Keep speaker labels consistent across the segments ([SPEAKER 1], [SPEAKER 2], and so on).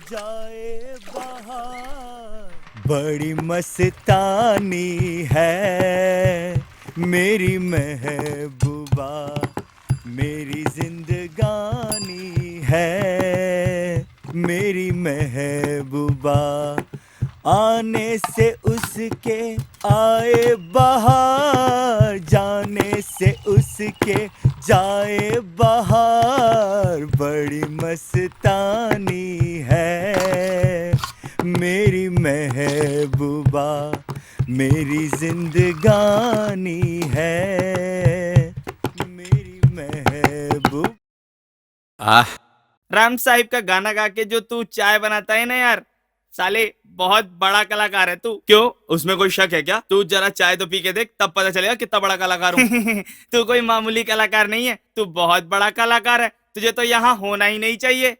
[SPEAKER 1] जाए बाहर, बड़ी मस्तानी है मेरी महबूबा, मेरी जिंदगानी है मेरी महबूबा, आने से उसके आए बाहर, जाने से उसके जाए बाहर, बड़ी मस्तानी है मेरी महबूबा, मेरी जिंदगानी है मेरी महबूब।
[SPEAKER 2] राम साहिब का गाना गा के जो तू चाय बनाता है ना यार, साले बहुत बड़ा कलाकार है तू। क्यों, उसमें कोई शक है क्या? तू जरा चाय तो पी के देख, तब पता चलेगा कितना बड़ा कलाकार हूँ। तू कोई मामूली कलाकार नहीं है, तू बहुत बड़ा कलाकार है। तुझे तो यहाँ होना ही नहीं चाहिए।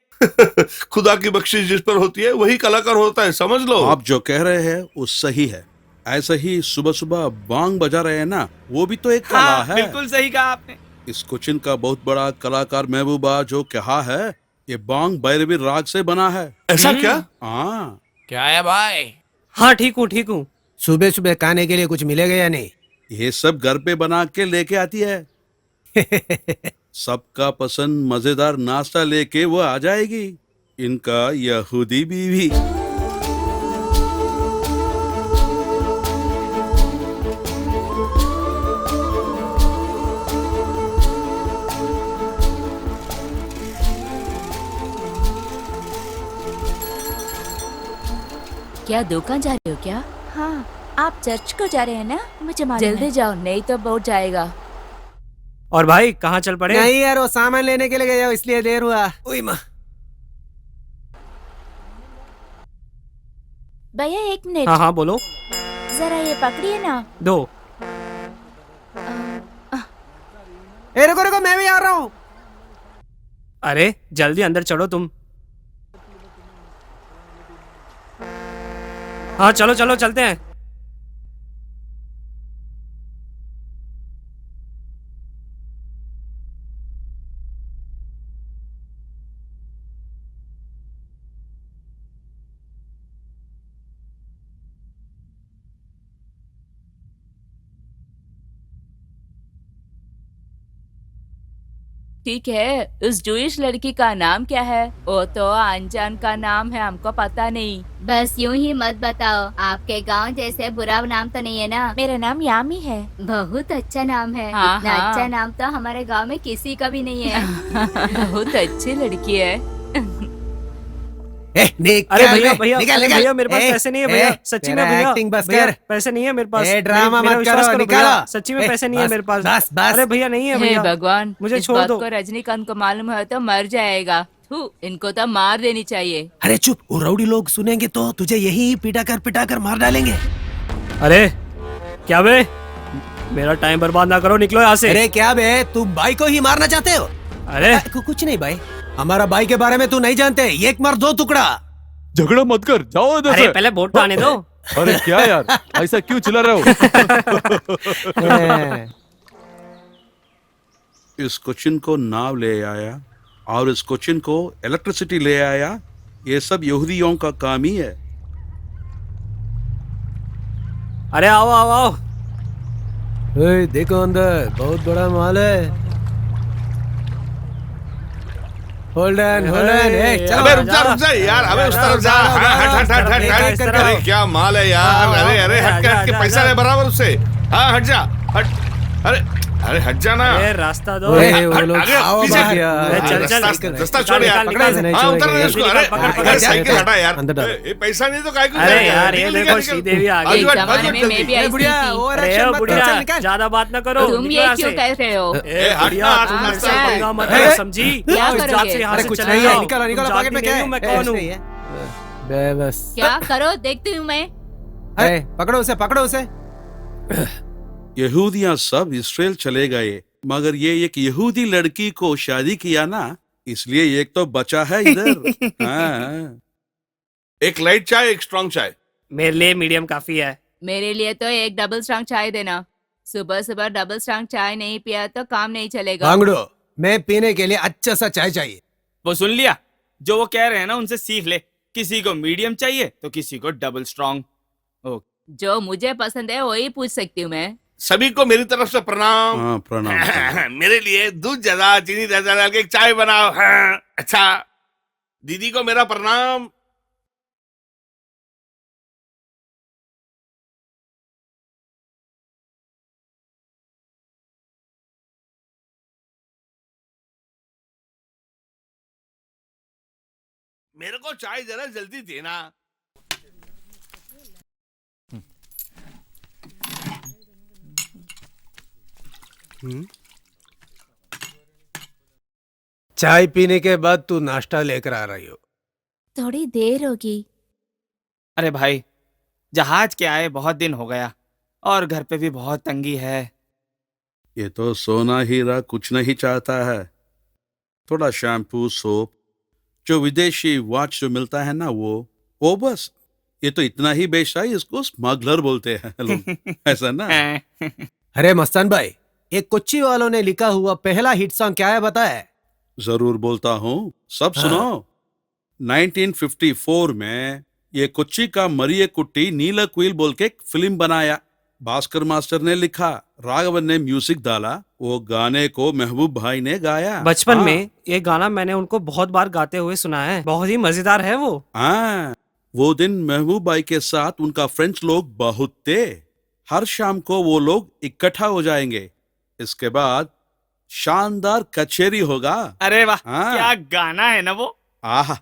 [SPEAKER 3] खुदा की बख्शिश जिस पर होती है वही कलाकार होता है, समझ लो।
[SPEAKER 4] आप जो कह रहे हैं वो सही है। ऐसे ही सुबह सुबह बांग बजा रहे हैं ना, वो भी तो एक कला
[SPEAKER 2] हाँ,
[SPEAKER 4] है।
[SPEAKER 2] बिल्कुल सही कहा आपने।
[SPEAKER 4] इस कोचिन का बहुत बड़ा कलाकार महबूबा जो कहा है, ये बांग भैरवी राग से बना है।
[SPEAKER 3] ऐसा क्या?
[SPEAKER 4] हाँ।
[SPEAKER 5] क्या है भाई?
[SPEAKER 6] हाँ ठीक हूँ ठीक हूँ।
[SPEAKER 5] सुबह सुबह खाने के लिए कुछ मिलेगा या नहीं?
[SPEAKER 4] ये सब घर पे बना के लेके आती है। सबका पसंद मजेदार नाश्ता लेके वो आ जाएगी, इनका यहूदी बीवी।
[SPEAKER 7] क्या दुकान जा रहे हो क्या?
[SPEAKER 8] हाँ, आप चर्च को जा रहे हैं ना? मुझे मालूम
[SPEAKER 7] जल्दी
[SPEAKER 8] है।
[SPEAKER 7] जाओ, नहीं तो बहुत जाएगा।
[SPEAKER 6] और भाई कहाँ चल पड़े?
[SPEAKER 5] नहीं यार, वो सामान लेने के लिए गया हूँ, इसलिए देर हुआ। उई माँ।
[SPEAKER 8] भैया एक मिनट,
[SPEAKER 6] हाँ हाँ बोलो।
[SPEAKER 8] जरा ये पकड़िए ना।
[SPEAKER 6] दो।
[SPEAKER 5] ए रुको रुको, मैं भी आ रहा हूँ।
[SPEAKER 6] अरे जल्दी अंदर चलो तुम। हाँ चलो चलो चलते हैं।
[SPEAKER 7] ठीक है, उस जूइश लड़की का नाम क्या है? वो तो अनजान का नाम है, हमको पता नहीं।
[SPEAKER 9] बस यूं ही मत बताओ, आपके गांव जैसे बुरा नाम तो नहीं है ना?
[SPEAKER 8] मेरा नाम यामी है।
[SPEAKER 9] बहुत अच्छा नाम है।
[SPEAKER 7] हाँ,
[SPEAKER 9] इतना
[SPEAKER 7] हाँ।
[SPEAKER 9] अच्छा नाम तो हमारे गांव में किसी का भी नहीं है।
[SPEAKER 7] बहुत अच्छी लड़की है।
[SPEAKER 6] अरे भैया भैया भैया मेरे पास पैसे नहीं है भैया, सच्ची में भैया।
[SPEAKER 5] एक्टिंग बस
[SPEAKER 6] भैया
[SPEAKER 5] कर।
[SPEAKER 6] पैसे नहीं है मेरे पास।
[SPEAKER 5] ड्रामा
[SPEAKER 6] मेरा
[SPEAKER 5] मत
[SPEAKER 6] विश्वास
[SPEAKER 5] करो,
[SPEAKER 6] भैया,
[SPEAKER 5] निकालो।
[SPEAKER 6] सच्ची में पैसे नहीं है मेरे पास।
[SPEAKER 5] बस बस।
[SPEAKER 6] अरे भैया नहीं है
[SPEAKER 7] हे
[SPEAKER 6] भैया,
[SPEAKER 7] भगवान,
[SPEAKER 6] मुझे
[SPEAKER 7] इस
[SPEAKER 6] छोड़
[SPEAKER 7] बात
[SPEAKER 6] दो।
[SPEAKER 7] को रजनीकांत को मालूम है तो मर जाएगा। थू, इनको तो मार देनी चाहिए।
[SPEAKER 5] अरे चुप, वो राउडी लोग सुनेंगे तो तुझे यही पिटा कर मार डालेंगे।
[SPEAKER 6] अरे क्या बे, मेरा टाइम बर्बाद ना करो, निकलो यहाँ से।
[SPEAKER 5] अरे क्या बे, तुम भाई को ही मारना चाहते हो?
[SPEAKER 6] अरे
[SPEAKER 5] कुछ नहीं भाई, हमारा भाई के बारे में तू नहीं जानते। एक मार दो टुकड़ा।
[SPEAKER 10] झगड़ा मत कर, जाओ इधर
[SPEAKER 6] अरे
[SPEAKER 10] से।
[SPEAKER 6] पहले वोट तो आने दो।
[SPEAKER 10] अरे क्या यार, ऐसा क्यों चिल्ला रहे हो?
[SPEAKER 4] इस कोचिन को नाव ले आया और इस कोचिन को इलेक्ट्रिसिटी ले आया, ये सब यहूदियों का काम ही है।
[SPEAKER 6] अरे आओ आओ आओ।
[SPEAKER 5] देखो अंदर बहुत बड़ा माल है। होल्ड ऑन
[SPEAKER 3] अबे रुक जा यार, अबे उस तरफ जा। हट हट हट हट हट। अरे क्या माल है यार, अरे अरे हट के पैसा ले बराबर उससे। हाँ हट जा, हट। अरे अरे हट जाना।
[SPEAKER 6] अरे रास्ता दो।
[SPEAKER 3] रास्ता छोड़ यार। हाँ उतर इसको। अरे साइकिल हटा यार, ये पैसा नहीं तो काय को।
[SPEAKER 6] अरे यार ये देखो श्रीदेवी आ गई।
[SPEAKER 7] एक जमाने में मैं भी ऐसी थी।
[SPEAKER 6] अरे बुढ़िया ज्यादा बात ना करो।
[SPEAKER 7] तुम ये क्यों कह रहे हो?
[SPEAKER 6] बुढ़िया तुम मुझसे पंगा मत लो, समझी?
[SPEAKER 7] क्या
[SPEAKER 6] इस
[SPEAKER 7] करोगे?
[SPEAKER 6] जात से यहाँ से
[SPEAKER 5] कुछ
[SPEAKER 6] चले
[SPEAKER 5] नहीं
[SPEAKER 6] जाओ।
[SPEAKER 5] है, निकालो निकालो,
[SPEAKER 6] तुम
[SPEAKER 5] पॉकेट में
[SPEAKER 6] जानती
[SPEAKER 5] क्या
[SPEAKER 6] नहीं
[SPEAKER 5] है?
[SPEAKER 6] हूँ मैं कौन हूँ।
[SPEAKER 5] बस
[SPEAKER 7] क्या करो, देखती हूँ मैं।
[SPEAKER 5] अरे पकड़ो उसे, पकड़ो उसे।
[SPEAKER 4] यहूदियां सब इसराइल चले गए, मगर ये एक यहूदी लड़की को शादी किया ना, इसलिए एक तो बचा है इधर। हाँ।
[SPEAKER 3] एक लाइट चाय, एक स्ट्रॉन्ग चाय।
[SPEAKER 6] मेरे लिए मीडियम काफी है।
[SPEAKER 7] मेरे लिए तो एक डबल स्ट्रांग चाय देना। सुबह सुबह डबल स्ट्रांग चाय नहीं पिया तो काम नहीं चलेगा।
[SPEAKER 5] भांगड़ो, मैं पीने के लिए अच्छा सा चाय चाहिए।
[SPEAKER 2] वो सुन लिया, जो वो कह रहे हैं ना उनसे सीख ले। किसी को मीडियम चाहिए तो किसी को डबल स्ट्रॉन्ग।
[SPEAKER 7] जो मुझे पसंद है वही पूछ सकती हूँ मैं।
[SPEAKER 3] सभी को मेरी तरफ से प्रणाम।
[SPEAKER 4] हाँ प्रणाम।
[SPEAKER 3] मेरे लिए दूध ज्यादा चीनी ज्यादा डाल के एक चाय बनाओ। हाँ, अच्छा दीदी को मेरा प्रणाम। मेरे को चाय जरा जल्दी देना।
[SPEAKER 5] चाय पीने के बाद तू नाश्ता लेकर आ रही हो।
[SPEAKER 8] थोड़ी देर होगी।
[SPEAKER 2] अरे भाई जहाज के आए बहुत दिन हो गया और घर पे भी बहुत तंगी है।
[SPEAKER 4] ये तो सोना हीरा कुछ नहीं चाहता है। थोड़ा शैम्पू, सोप, जो विदेशी वॉच जो मिलता है ना वो बस। ये तो इतना ही बेचता है, इसको स्मगलर बोलते हैं लोग, ऐसा ना।
[SPEAKER 5] अरे मस्तान भाई, एक कोच्चि वालों ने लिखा हुआ पहला हिट सॉन्ग क्या है बता है?
[SPEAKER 4] जरूर बोलता हूँ, सब सुनो। 1954 में ये कोच्चि का मरिये कुट्टी नीला कुईल बोल के एक फिल्म बनाया। भास्कर मास्टर ने लिखा, राघवन ने म्यूजिक डाला। वो गाने को महबूब भाई ने गाया।
[SPEAKER 6] बचपन
[SPEAKER 4] हाँ।
[SPEAKER 6] में ये गाना मैंने उनको बहुत बार गाते हुए सुना है। बहुत ही मजेदार है वो।
[SPEAKER 4] हाँ, वो दिन महबूब भाई के साथ उनका फ्रेंड्स लोग बहुत थे। हर शाम को वो लोग इकट्ठा हो जाएंगे। इसके बाद शानदार कचेरी होगा।
[SPEAKER 2] अरे वाह,
[SPEAKER 4] हाँ।
[SPEAKER 2] क्या गाना है ना वो।
[SPEAKER 4] आहा,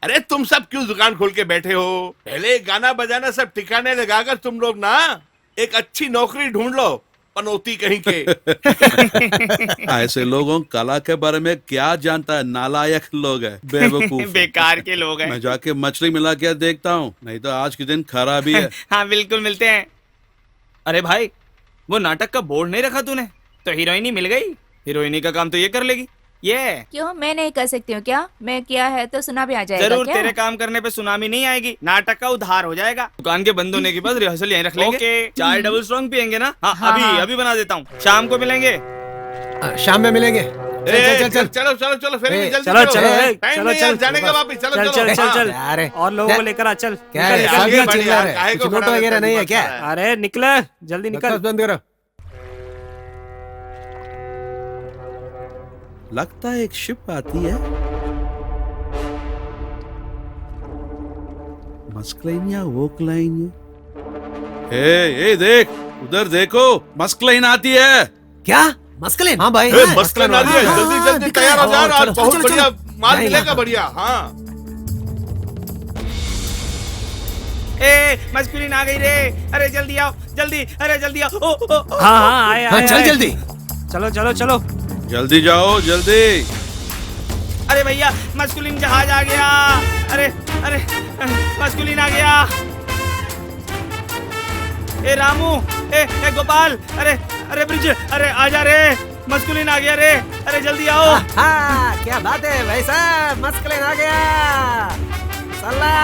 [SPEAKER 3] अरे तुम सब क्यों दुकान खोल के बैठे हो? पहले गाना बजाना सब ठिकाने लगाकर तुम लोग ना एक अच्छी नौकरी ढूंढ लो, पनौती कहीं के।
[SPEAKER 4] ऐसे लोगों कला के बारे में क्या जानता है? नालायक लोग है, बेवकूफ।
[SPEAKER 2] बेकार के लोग हैं।
[SPEAKER 4] मैं जाके मछली मिला के देखता हूँ, नहीं तो आज के दिन खराब ही है।
[SPEAKER 2] हाँ बिल्कुल मिलते हैं। अरे भाई वो नाटक का बोर्ड नहीं रखा तूने? तो हीरोइनी मिल गई। हीरोइनी का काम तो ये कर लेगी। ये
[SPEAKER 8] क्यों, मैं नहीं कर सकती हूँ क्या? मैं किया है तो सुना भी आ जाएगा
[SPEAKER 2] जरूर।
[SPEAKER 8] क्या?
[SPEAKER 2] तेरे काम करने पे सुनामी नहीं आएगी, नाटक का उद्धार हो जाएगा। दुकान के बंद होने के बाद रिहर्सल यहीं रख लेंगे। चाय डबल स्ट्रॉन्ग पियेंगे ना? हाँ,
[SPEAKER 8] हाँ,
[SPEAKER 2] अभी
[SPEAKER 8] हाँ।
[SPEAKER 2] अभी बना देता हूँ, शाम को मिलेंगे।
[SPEAKER 5] शाम में मिलेंगे।
[SPEAKER 3] चल चल चलो चलो चलो फिर
[SPEAKER 5] ए,
[SPEAKER 3] जल्दी
[SPEAKER 6] चलो चलो
[SPEAKER 3] टाइम
[SPEAKER 6] चलो
[SPEAKER 3] नहीं यार,
[SPEAKER 6] चल
[SPEAKER 3] जाने का वापिस। चलो
[SPEAKER 6] चल
[SPEAKER 3] चलो
[SPEAKER 6] चल चल चल
[SPEAKER 5] अरे
[SPEAKER 6] और लोगों को लेकर आ। चल
[SPEAKER 5] क्या है?
[SPEAKER 6] निकल,
[SPEAKER 5] सब
[SPEAKER 6] निकल,
[SPEAKER 5] लोग चिल्ला रहे
[SPEAKER 3] काहे
[SPEAKER 5] हैं।
[SPEAKER 3] को
[SPEAKER 5] कुछ नोट
[SPEAKER 3] खड़ा
[SPEAKER 5] वगैरह
[SPEAKER 3] रहता
[SPEAKER 5] नहीं है
[SPEAKER 3] है?
[SPEAKER 5] क्या?
[SPEAKER 6] अरे निकले जल्दी
[SPEAKER 5] बकवास
[SPEAKER 6] निकल।
[SPEAKER 5] बंद करो।
[SPEAKER 4] लगता है एक शिप आती है। मस्कलाइन या वोकलाइन? ए देख, उधर देखो, मस्कलाइन आती है।
[SPEAKER 5] क्या मस्कलिन? हाँ भाई,
[SPEAKER 3] ए,
[SPEAKER 5] हाँ,
[SPEAKER 3] मस्कलिन आ रही है,
[SPEAKER 5] हाँ,
[SPEAKER 3] जल्दी
[SPEAKER 5] हाँ,
[SPEAKER 3] जल्दी
[SPEAKER 5] दिख
[SPEAKER 3] तैयार
[SPEAKER 5] रहा
[SPEAKER 3] हो
[SPEAKER 5] है।
[SPEAKER 3] जा। आज
[SPEAKER 5] चलो,
[SPEAKER 3] बहुत
[SPEAKER 5] चलो,
[SPEAKER 3] बढ़िया
[SPEAKER 5] चलो।
[SPEAKER 3] माल
[SPEAKER 5] नहीं,
[SPEAKER 3] मिलेगा,
[SPEAKER 5] हाँ।
[SPEAKER 3] बढ़िया। हाँ
[SPEAKER 2] ए मस्कुलिन आ गई रे। अरे जल्दी आओ, जल्दी। अरे जल्दी आओ। ओ, ओ, ओ,
[SPEAKER 6] हाँ हाँ आए
[SPEAKER 5] हाँ,
[SPEAKER 6] आए
[SPEAKER 5] चल
[SPEAKER 6] आए।
[SPEAKER 5] जल्दी।
[SPEAKER 6] चलो चलो चलो।
[SPEAKER 4] जल्दी जाओ, जल्दी।
[SPEAKER 2] अरे भैया मस्कुलिन जहाज आ गया। अरे अरे मस्कुलिन आ गया। ए रामू, ए गोपाल, अरे ब्रिज, अरे आजा रे, मस्कुलिन आ गया रे। अरे जल्दी आओ।
[SPEAKER 5] हाँ, क्या बात है भाई साहब, मस्कलिन आ गया। सल्ला।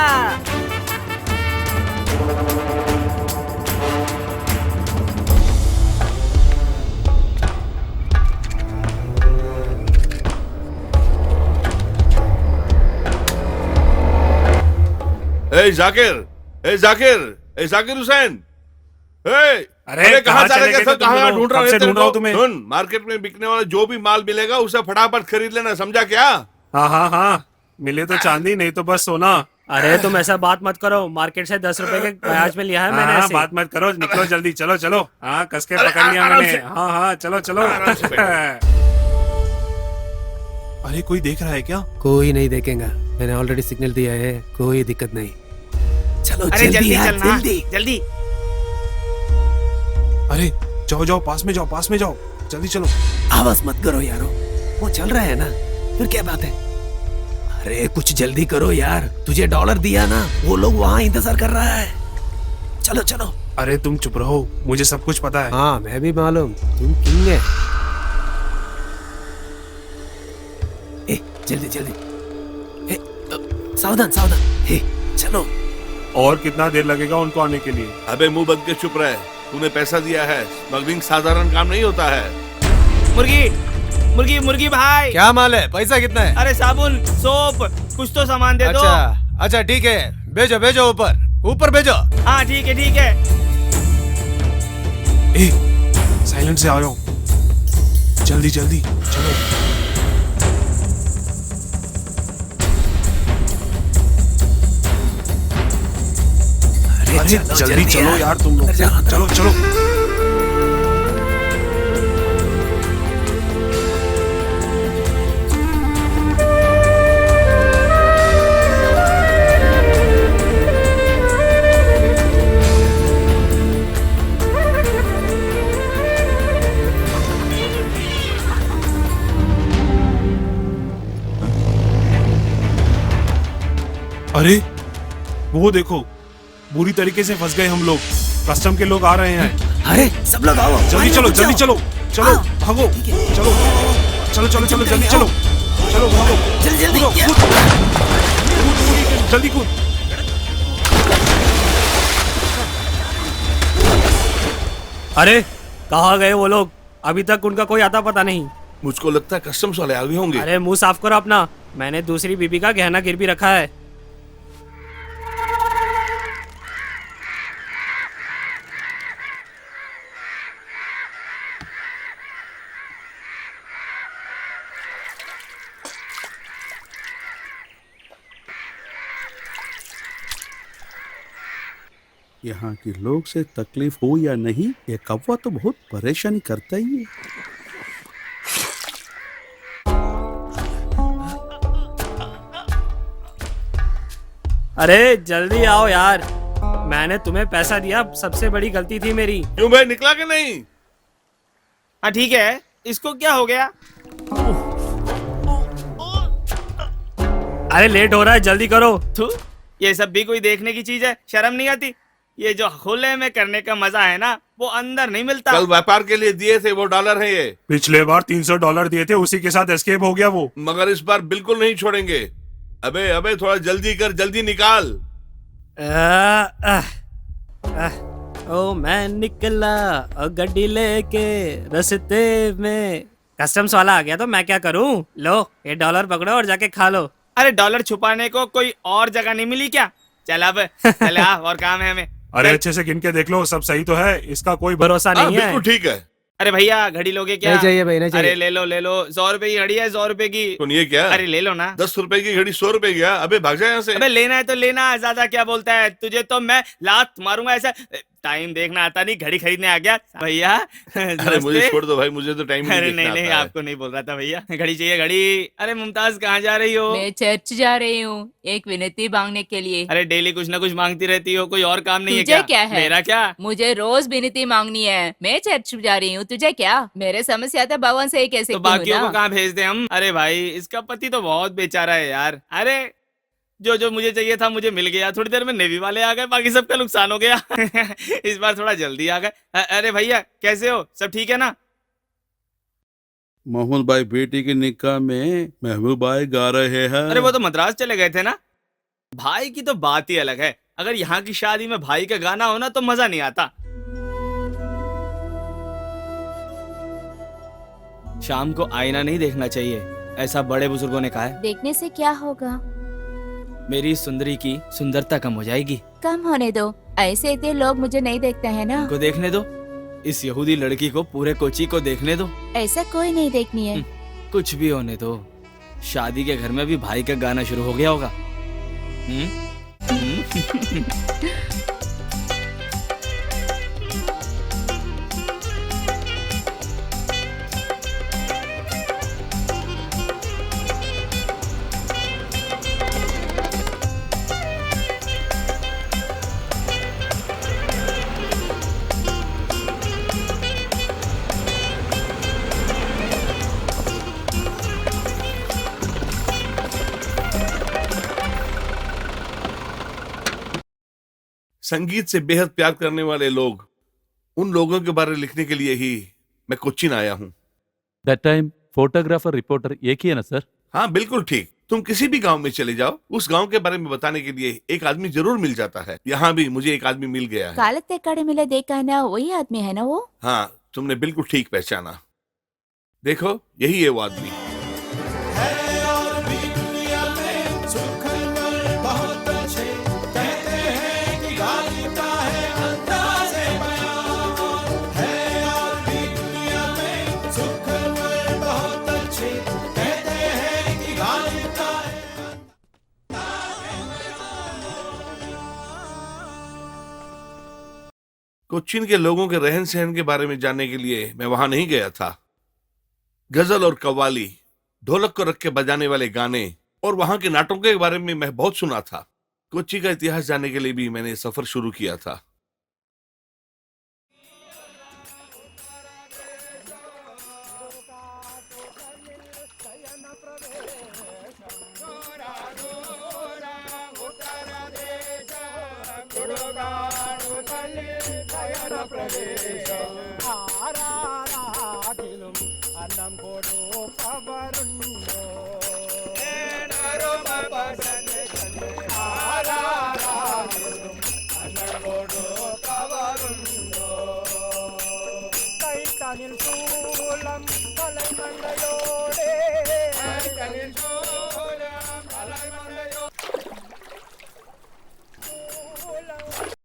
[SPEAKER 3] ए जाकिर हुसैन। अरे कहाँ चले गए थे? कहाँ ढूंढ रहा हूँ तेरे को? सुन, मार्केट में बिकने वाला जो भी माल मिलेगा उसे फटाफट खरीद लेना, समझा क्या?
[SPEAKER 11] हाँ हाँ हाँ, मिले तो चांदी, नहीं तो बस सोना।
[SPEAKER 6] अरे तुम ऐसा बात मत करो, मार्केट से 10 रुपए के ब्याज में लिया है मैंने
[SPEAKER 11] हाँ,
[SPEAKER 6] ऐसे।
[SPEAKER 11] बात मत करो, निकलो जल्दी, चलो चलो। हाँ, कस के
[SPEAKER 3] अरे,
[SPEAKER 11] पकड़ लिया
[SPEAKER 3] आराम
[SPEAKER 11] मैंने।
[SPEAKER 3] से।
[SPEAKER 11] हाँ हाँ, चलो चलो।
[SPEAKER 3] आराम से
[SPEAKER 10] अरे कोई देख रहा है क्या?
[SPEAKER 5] कोई नहीं देखेगा, मैंने ऑलरेडी सिग्नल दिया है, कोई दिक्कत नहीं। चलो
[SPEAKER 2] अरे
[SPEAKER 5] जल्दी यार,
[SPEAKER 2] चलना,
[SPEAKER 5] जल्दी।
[SPEAKER 2] जल्दी।
[SPEAKER 10] अरे जाओ जाओ, पास में जाओ, जल्दी चलो।
[SPEAKER 5] आवाज मत करो यारो, वो चल रहा है ना, फिर क्या बात है? अरे कुछ जल्दी करो यार, तुझे डॉलर दिया ना, वो लोग वहाँ इंतजार कर रहा है। चलो चलो।
[SPEAKER 10] अरे तुम चुप रहो, मुझे सब कुछ पता है।
[SPEAKER 5] हाँ मैं भी मालूम, तुम किंग है। ए, जल्दी जल्दी। ए, सावधान सावधान। ए, चलो।
[SPEAKER 11] और कितना देर लगेगा उनको आने के लिए?
[SPEAKER 3] अबे मुंह बंद के चुप रहे, तूने पैसा दिया है, स्मगलिंग साधारण काम नहीं होता है।
[SPEAKER 2] मुर्गी भाई।
[SPEAKER 5] क्या माल है? पैसा कितना है?
[SPEAKER 2] अरे साबुन, सोप, कुछ तो सामान दे दो।
[SPEAKER 5] अच्छा
[SPEAKER 1] अच्छा ठीक है, भेजो भेजो, ऊपर ऊपर भेजो।
[SPEAKER 2] हाँ ठीक है ठीक है।
[SPEAKER 10] ए, साइलेंट से आ जाओ, जल्दी जल्दी चलो। अरे जल्दी चलो यार तुम लोग, चलो चलो। अरे वो देखो, बुरी तरीके से फंस गए हम लोग। कस्टम के लोग आ रहे हैं।
[SPEAKER 5] अरे सब लोग आओ,
[SPEAKER 10] जल्दी चलो जल्दी चलो, चलो भागो, चलो चलो चलो चलो जल्दी चलो, चलो भागो,
[SPEAKER 5] जल्दी जल्दी
[SPEAKER 10] कूदो, कूद, जल्दी कूद।
[SPEAKER 6] अरे कहाँ गए वो लोग? अभी तक उनका कोई आता पता नहीं।
[SPEAKER 3] मुझको लगता है कस्टम्स वाले आ गए होंगे।
[SPEAKER 6] अरे मुंह साफ करो अपना, मैंने दूसरी बीबी का गहना गिरवी रखा है।
[SPEAKER 4] यहाँ के लोग से तकलीफ हो या नहीं, ये कौवा तो बहुत परेशानी करता ही है।
[SPEAKER 6] अरे जल्दी आओ यार, मैंने तुम्हें पैसा दिया, सबसे बड़ी गलती थी मेरी।
[SPEAKER 3] क्यों भाई, निकला कि नहीं?
[SPEAKER 2] हाँ ठीक है, इसको क्या हो गया?
[SPEAKER 6] अरे लेट हो रहा है, जल्दी करो।
[SPEAKER 2] थू, ये सब भी कोई देखने की चीज है? शर्म नहीं आती? ये जो खुले में करने का मजा है ना, वो अंदर नहीं मिलता।
[SPEAKER 3] कल व्यापार के लिए दिए थे वो डॉलर है ये।
[SPEAKER 10] पिछले बार $300 दिए थे, उसी के साथ एस्केप हो गया वो।
[SPEAKER 3] मगर इस बार बिल्कुल नहीं छोड़ेंगे। अबे अबे थोड़ा जल्दी कर, जल्दी निकाल।
[SPEAKER 6] ओ मैं निकला और गड्डी लेके रास्ते में, कस्टम्स वाला आ गया तो मैं क्या करूं? लो ये डॉलर पकड़ो और जाके खा लो।
[SPEAKER 2] अरे डॉलर छुपाने को कोई और जगह नहीं मिली क्या? चल अब चल आ, और काम है हमें।
[SPEAKER 10] अरे अच्छे से गिन के देख लो, सब सही तो है, इसका कोई
[SPEAKER 6] भरोसा नहीं है।
[SPEAKER 3] बिल्कुल ठीक है।
[SPEAKER 2] अरे भैया घड़ी लोगे क्या?
[SPEAKER 5] नहीं चाहिए भाई, नहीं चाहिए।
[SPEAKER 2] अरे ले लो ले लो, 100 रुपए की घड़ी है, 100 रुपए की।
[SPEAKER 3] सुनिए क्या?
[SPEAKER 2] अरे ले लो ना।
[SPEAKER 3] 10 रुपए की घड़ी 100 रुपए गया। अबे भाग जा यहाँ से।
[SPEAKER 2] अबे लेना है तो लेना, ज्यादा क्या बोलता है? तुझे तो मैं लात मारूंगा ऐसा। टाइम देखना आता नहीं, घड़ी खरीदने आ गया भैया।
[SPEAKER 3] अरे मुझे छोड़ दो भाई, मुझे तो टाइम
[SPEAKER 2] अरे
[SPEAKER 3] नहीं
[SPEAKER 2] नहीं, आपको नहीं बोल रहा था भैया, घड़ी चाहिए घड़ी। अरे मुमताज कहाँ जा रही हो?
[SPEAKER 7] मैं चर्च जा रही हूँ एक विनती मांगने के लिए।
[SPEAKER 2] अरे डेली कुछ ना कुछ मांगती रहती हो, कोई और काम नहीं है
[SPEAKER 7] तुझे क्या है?
[SPEAKER 2] मेरा क्या?
[SPEAKER 7] मुझे रोज विनती मांगनी है। मैं चर्च जा रही हूँ, तुझे क्या? मेरे समस्या तो भगवान से ही कह सकती
[SPEAKER 2] तो
[SPEAKER 7] हूँ
[SPEAKER 2] बाकियों
[SPEAKER 7] ना।
[SPEAKER 2] को कहाँ भेज दे हम? अरे भाई इसका पति तो बहुत बेचारा है यार। अरे जो जो मुझे चाहिए था मुझे मिल गया, थोड़ी देर में नेवी वाले आ गए, बाकी सबका नुकसान हो गया। इस बार थोड़ा जल्दी आ गए। अरे भैया कैसे हो, सब ठीक है ना?
[SPEAKER 4] मोहम्मद भाई बेटी के निकाह में महबूब भाई गा रहे हैं।
[SPEAKER 2] अरे वो तो मद्रास चले गए थे ना। भाई की तो बात ही अलग है। अगर यहाँ की शादी में भाई का गाना हो ना तो मजा नहीं आता। शाम को आईना नहीं देखना चाहिए, ऐसा बड़े बुजुर्गों ने कहा है।
[SPEAKER 8] देखने से क्या होगा?
[SPEAKER 2] मेरी सुंदरी की सुंदरता कम हो जाएगी।
[SPEAKER 8] कम होने दो, ऐसे इतने लोग मुझे नहीं देखते हैं ना।
[SPEAKER 2] को देखने दो, इस यहूदी लड़की को पूरे कोची को देखने दो।
[SPEAKER 8] ऐसा कोई नहीं देखनी है।
[SPEAKER 2] कुछ भी होने दो, शादी के घर में भी भाई का गाना शुरू हो गया होगा।
[SPEAKER 3] संगीत से बेहद प्यार करने वाले लोग, उन लोगों के बारे में लिखने के लिए ही मैं कोचीन आया हूँ।
[SPEAKER 12] दैट टाइम फोटोग्राफर रिपोर्टर एक ही है ना सर?
[SPEAKER 3] हाँ बिल्कुल ठीक। तुम किसी भी गांव में चले जाओ, उस गांव के बारे में बताने के लिए एक आदमी जरूर मिल जाता है। यहाँ भी मुझे एक आदमी मिल गया है।
[SPEAKER 8] कालते कड़े मिले देखा है ना, वही आदमी है ना वो?
[SPEAKER 3] हाँ तुमने बिल्कुल ठीक पहचाना। देखो यही है वो आदमी।
[SPEAKER 1] है और भी दुनिया में सुखनवर बहुत
[SPEAKER 3] कोच्चिन के लोगों के रहन सहन के बारे में जानने के लिए मैं वहां नहीं गया था। गजल और कव्वाली, ढोलक को रख के बजाने वाले गाने और वहां के नाटकों के बारे में मैं बहुत सुना था। कोच्चि का इतिहास जानने के लिए भी मैंने सफर शुरू किया था।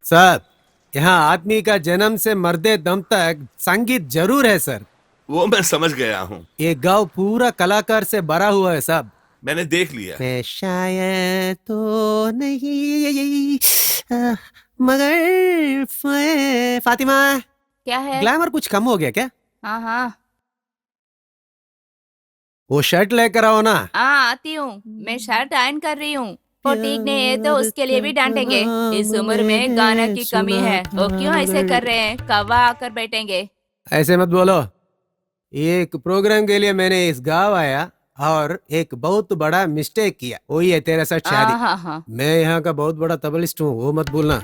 [SPEAKER 5] साहब, यहाँ आदमी का जन्म से मरदे दम तक संगीत जरूर है सर।
[SPEAKER 3] वो मैं समझ गया हूँ।
[SPEAKER 5] ये गांव पूरा कलाकार से भरा हुआ है साहब।
[SPEAKER 3] मैंने देख लिया।
[SPEAKER 5] मैं शायद तो नहीं मगर फातिमा,
[SPEAKER 8] क्या है?
[SPEAKER 5] ग्लैमर कुछ कम हो गया क्या?
[SPEAKER 8] हाँ हाँ
[SPEAKER 5] वो शर्ट लेकर आओ ना।
[SPEAKER 8] हाँ आती हूँ। मैं शर्ट आयरन कर रही हूँ। वो ठीक नहीं है तो उसके लिए भी डांटेंगे। इस उम्र में गाना की कमी है। वो क्यों ऐसे कर रहे हैं? कवा आकर बैठेंगे।
[SPEAKER 5] ऐसे मत बोलो। एक प्रोग्राम के लिए मैंने इस गांव आया और एक बहुत बड़ा मिस्टेक किया। वही है तेरे साथ शादी।
[SPEAKER 8] हाँ।
[SPEAKER 5] मैं यहाँ का बहुत बड़ा तबलिस्ट हूँ, वो मत भूलना।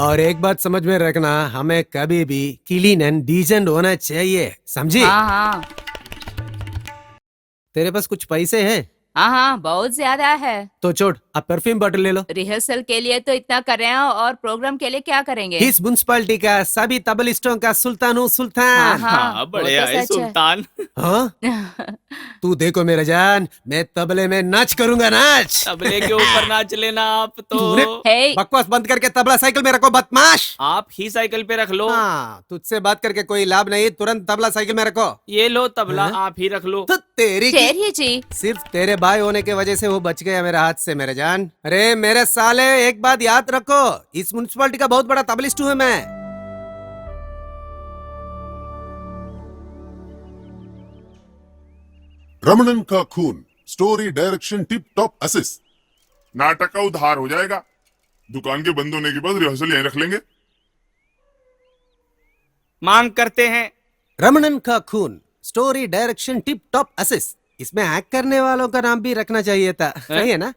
[SPEAKER 5] और एक बात समझ में रखना, हमें कभी भी क्लीन एंड डिसेंट होना चाहिए, समझी?
[SPEAKER 8] हाँ।
[SPEAKER 5] तेरे पास कुछ पैसे हैं?
[SPEAKER 8] हाँ बहुत ज्यादा है।
[SPEAKER 5] तो छोड़, अब परफ्यूम बॉटल ले लो।
[SPEAKER 8] रिहर्सल के लिए तो इतना कर रहे हैं और प्रोग्राम के लिए क्या करेंगे?
[SPEAKER 5] इस म्युनिसिपालिटी का सभी तबलिस्टों का सुल्तान हूँ, सुल्तान।
[SPEAKER 2] हाँ बढ़िया है सुल्तान।
[SPEAKER 5] हाँ? तू देखो मेरा जान, मैं तबले में नाच करूंगा, नाच।
[SPEAKER 2] तबले के ऊपर नाच लेना आप तो।
[SPEAKER 5] बकवास बंद करके तबला साइकिल में रखो, बदमाश।
[SPEAKER 2] आप ही साइकिल पे रख लो।
[SPEAKER 5] हाँ, तुझसे बात करके कोई लाभ नहीं, तुरंत तबला साइकिल में रखो।
[SPEAKER 2] ये लो तबला, आप ही रख लो।
[SPEAKER 5] तो तेरी
[SPEAKER 8] जी,
[SPEAKER 5] सिर्फ तेरे भाई होने की वजह से वो बच गया मेरे हाथ से, मेरे जान। अरे मेरे साले, एक बात याद रखो, इस म्युनिसिपालिटी का बहुत बड़ा तबलिस्ट हूँ मैं।
[SPEAKER 13] रमणन का खून, story direction tip top assist.
[SPEAKER 14] नाटक का उधार हो जाएगा। दुकान के बंद होने के बाद रिहर्सल यहीं रख लेंगे।
[SPEAKER 2] मांग करते हैं
[SPEAKER 5] रमणन का खून, story direction tip top assist. इसमें एक्ट करने वालों का नाम भी रखना चाहिए था। सही है ना?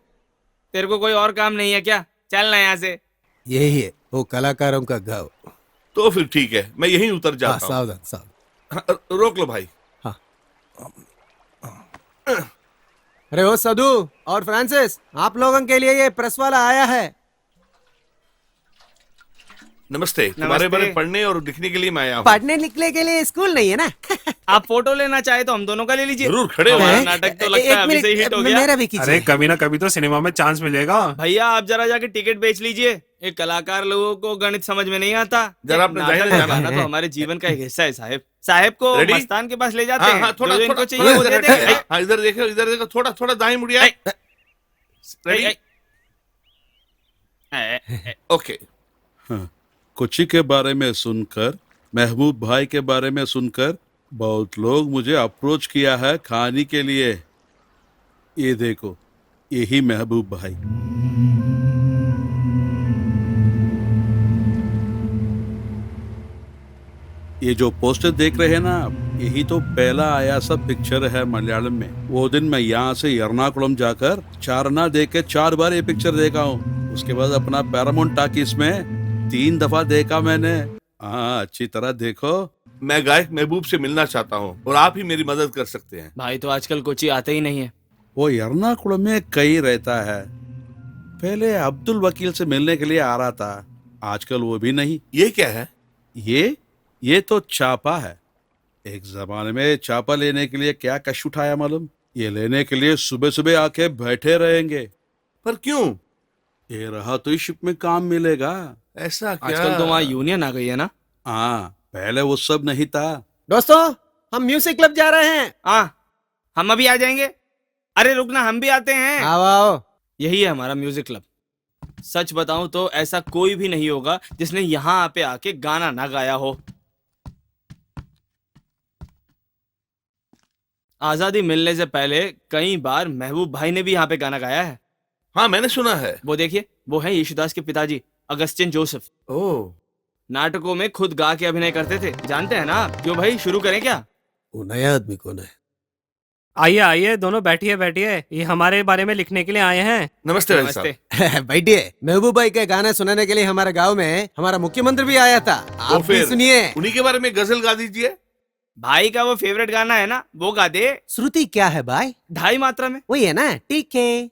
[SPEAKER 2] तेरे को कोई और काम नहीं है क्या? चलना यहाँ से।
[SPEAKER 5] यही है वो कलाकारों का गाँव।
[SPEAKER 3] तो फिर ठीक है, मैं यहीं उतर जाता हूँ।
[SPEAKER 5] सावधान सावधान।
[SPEAKER 3] रोक लो भाई।
[SPEAKER 5] हाँ। अरे ओ सदू और फ्रांसिस, आप लोगों के लिए ये प्रेस वाला आया है।
[SPEAKER 3] नमस्ते। तुम्हारे बारे पढ़ने और लिखने के लिए मैं आया हूँ।
[SPEAKER 5] पढ़ने लिखने के लिए स्कूल नहीं है ना?
[SPEAKER 2] आप फोटो लेना चाहे तो हम दोनों का ले लीजिए।
[SPEAKER 3] जरूर, खड़े हो।
[SPEAKER 2] हमारा नाटक तो लगता है अभी से हिट हो गया।
[SPEAKER 5] मेरा भी कीजिए।
[SPEAKER 11] अरे कभी ना कभी तो सिनेमा में चांस मिलेगा।
[SPEAKER 2] भैया आप जरा जाके टिकट बेच लीजिए। एक कलाकार लोगों को गणित समझ में नहीं आता।
[SPEAKER 3] जरा अपने
[SPEAKER 2] नाटक
[SPEAKER 3] दाहिने
[SPEAKER 2] बनाना तो हमारे जीवन का एक हिस्सा है साहब। साहब को
[SPEAKER 3] रेडी?
[SPEAKER 2] मस्तान के पास ले जाते हैं।
[SPEAKER 3] हाँ, थोड़ा
[SPEAKER 2] जो इनको
[SPEAKER 3] थोड़ा
[SPEAKER 2] चाहिए वो दे देंगे।
[SPEAKER 3] हाँ, इधर देखो, इधर देखो, थोड़ा थोड़ा दाएं मुड़िया। रेडी? ओके।
[SPEAKER 4] हाँ, कोच्चि के बारे में सुनकर, महबूब भाई के बारे में सुनकर बहुत लोग मुझे अप्रोच किया है खाने के लिए। ये देखो, यही महबूब भाई। ये जो पोस्टर देख रहे हैं ना, यही तो पहला आया सब पिक्चर है मलयालम में। वो दिन मैं यहाँ से एर्नाकुलम जाकर चारना देख के 4 बार ये पिक्चर देखा हूँ। उसके बाद अपना पैरामाउंट टॉकीज में 3 दफा देखा मैंने। हाँ, अच्छी तरह देखो।
[SPEAKER 3] मैं गायक महबूब से मिलना चाहता हूँ और आप ही मेरी मदद कर सकते हैं।
[SPEAKER 2] भाई तो आजकल कोच्चि आते ही नहीं है।
[SPEAKER 4] वो एर्नाकुलम में कहीं रहता है। पहले अब्दुल वकील से मिलने के लिए आ रहा था, आजकल वो भी नहीं।
[SPEAKER 3] ये क्या है?
[SPEAKER 4] ये तो चापा है। एक जमाने में चापा लेने के लिए क्या कष्ट उठाया मालूम? ये लेने के लिए सुबह सुबह आके बैठे रहेंगे।
[SPEAKER 3] पर क्यों?
[SPEAKER 4] ये रहा तो इस शिप में काम मिलेगा।
[SPEAKER 3] ऐसा क्या?
[SPEAKER 2] आजकल तो वहाँ यूनियन आ गई है ना?
[SPEAKER 4] हाँ, पहले वो सब नहीं था।
[SPEAKER 5] दोस्तों, हम म्यूजिक क्लब जा रहे हैं।
[SPEAKER 2] हाँ, हम अभी आ जाएंगे। अरे रुकना, हम भी आते हैं।
[SPEAKER 5] आओ आओ।
[SPEAKER 2] यही है हमारा म्यूजिक क्लब। सच बताऊं तो ऐसा कोई भी नहीं होगा जिसने यहाँ पे आके गाना ना गाया हो। आजादी मिलने से पहले कई बार महबूब भाई ने भी यहाँ पे गाना गाया है।
[SPEAKER 3] हाँ, मैंने सुना है।
[SPEAKER 2] वो देखिए, वो है यीशुदास के पिताजी अगस्टिन जोसेफ।
[SPEAKER 3] ओह,
[SPEAKER 2] नाटकों में खुद गा के अभिनय करते थे, जानते हैं ना? क्यों भाई, शुरू करें क्या?
[SPEAKER 5] वो नया आदमी कौन है?
[SPEAKER 6] आइए आइए, दोनों बैठिए बैठिए, ये हमारे बारे में लिखने के लिए आए हैं।
[SPEAKER 3] नमस्ते भाई
[SPEAKER 2] नमस्ते।
[SPEAKER 5] बैठिए। महबूब भाई के गाने सुनाने के लिए हमारे गांव में हमारा मुख्यमंत्री भी आया था।
[SPEAKER 3] तो
[SPEAKER 5] आप भी
[SPEAKER 3] फिर
[SPEAKER 5] सुनिए।
[SPEAKER 3] उन्हीं के बारे में गजल गा दीजिए।
[SPEAKER 2] भाई का वो फेवरेट गाना है ना, वो गा दे।
[SPEAKER 5] श्रुति क्या है भाई?
[SPEAKER 2] 2.5 मात्रा में।
[SPEAKER 5] वही है ना? ठीक है।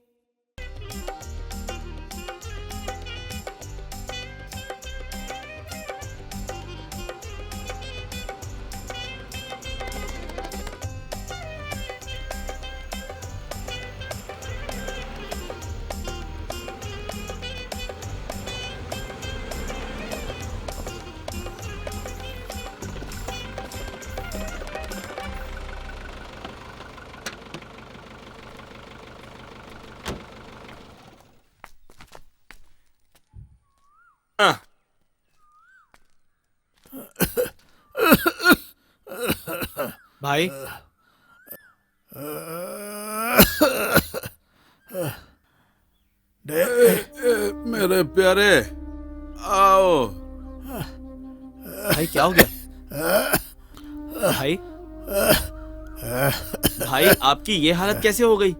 [SPEAKER 3] हाँ।
[SPEAKER 2] भाई
[SPEAKER 4] मेरे प्यारे, आओ।
[SPEAKER 2] भाई क्या हो गया? भाई भाई आपकी ये हालत कैसे हो गई?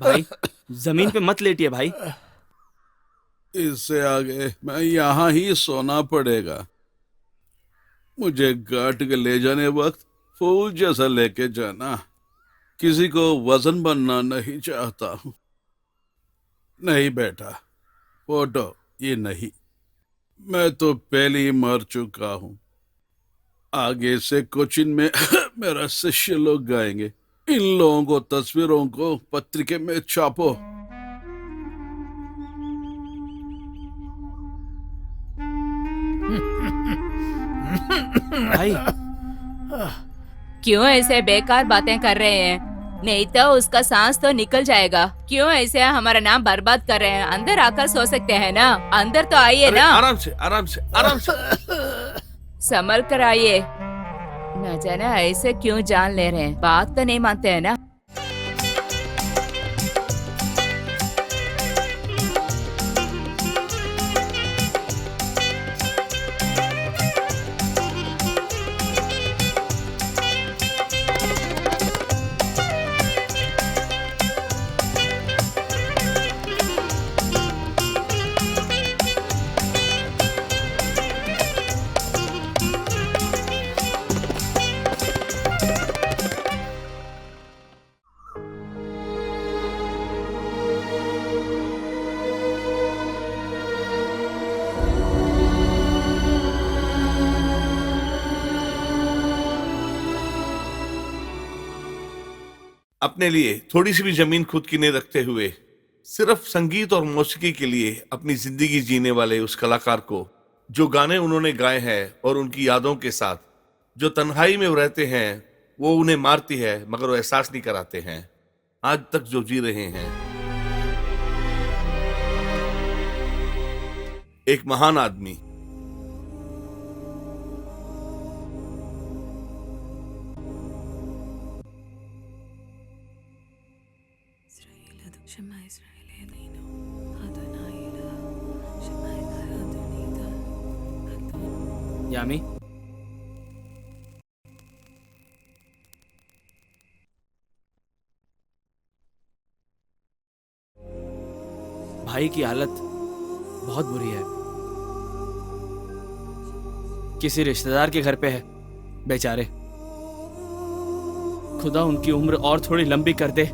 [SPEAKER 2] भाई जमीन पे मत लेटिए भाई।
[SPEAKER 4] इससे आगे मैं यहाँ ही सोना पड़ेगा। मुझे घाट के ले जाने वक्त फूल जैसा लेके जाना। किसी को वजन बनना नहीं चाहता हूँ। नहीं बेटा, फोटो ये नहीं। मैं तो पहले ही मर चुका हूँ। आगे से कोचिन में मेरा शिष्य लोग गाएंगे। इन लोगों को तस्वीरों को पत्रिके में छापो।
[SPEAKER 2] भाई
[SPEAKER 7] क्यों ऐसे बेकार बातें कर रहे हैं? नहीं तो उसका सांस तो निकल जाएगा। क्यों ऐसे हमारा नाम बर्बाद कर रहे हैं? अंदर आकर सो सकते हैं ना? अंदर तो आइए ना।
[SPEAKER 3] आराम से आराम से आराम से।
[SPEAKER 7] संभल कर आइए। न जाने ऐसे क्यों जान ले रहे हैं, बात तो नहीं मानते हैं ना।
[SPEAKER 3] अपने लिए थोड़ी सी भी जमीन खुद की नहीं रखते हुए सिर्फ संगीत और मौसीकी के लिए अपनी जिंदगी जीने वाले उस कलाकार को, जो गाने उन्होंने गाए हैं और उनकी यादों के साथ जो तन्हाई में वो रहते हैं, वो उन्हें मारती है मगर वो एहसास नहीं कराते हैं। आज तक जो जी रहे हैं, एक महान आदमी।
[SPEAKER 2] यामी, भाई की हालत बहुत बुरी है। किसी रिश्तेदार के घर पे है बेचारे। खुदा उनकी उम्र और थोड़ी लंबी कर दे।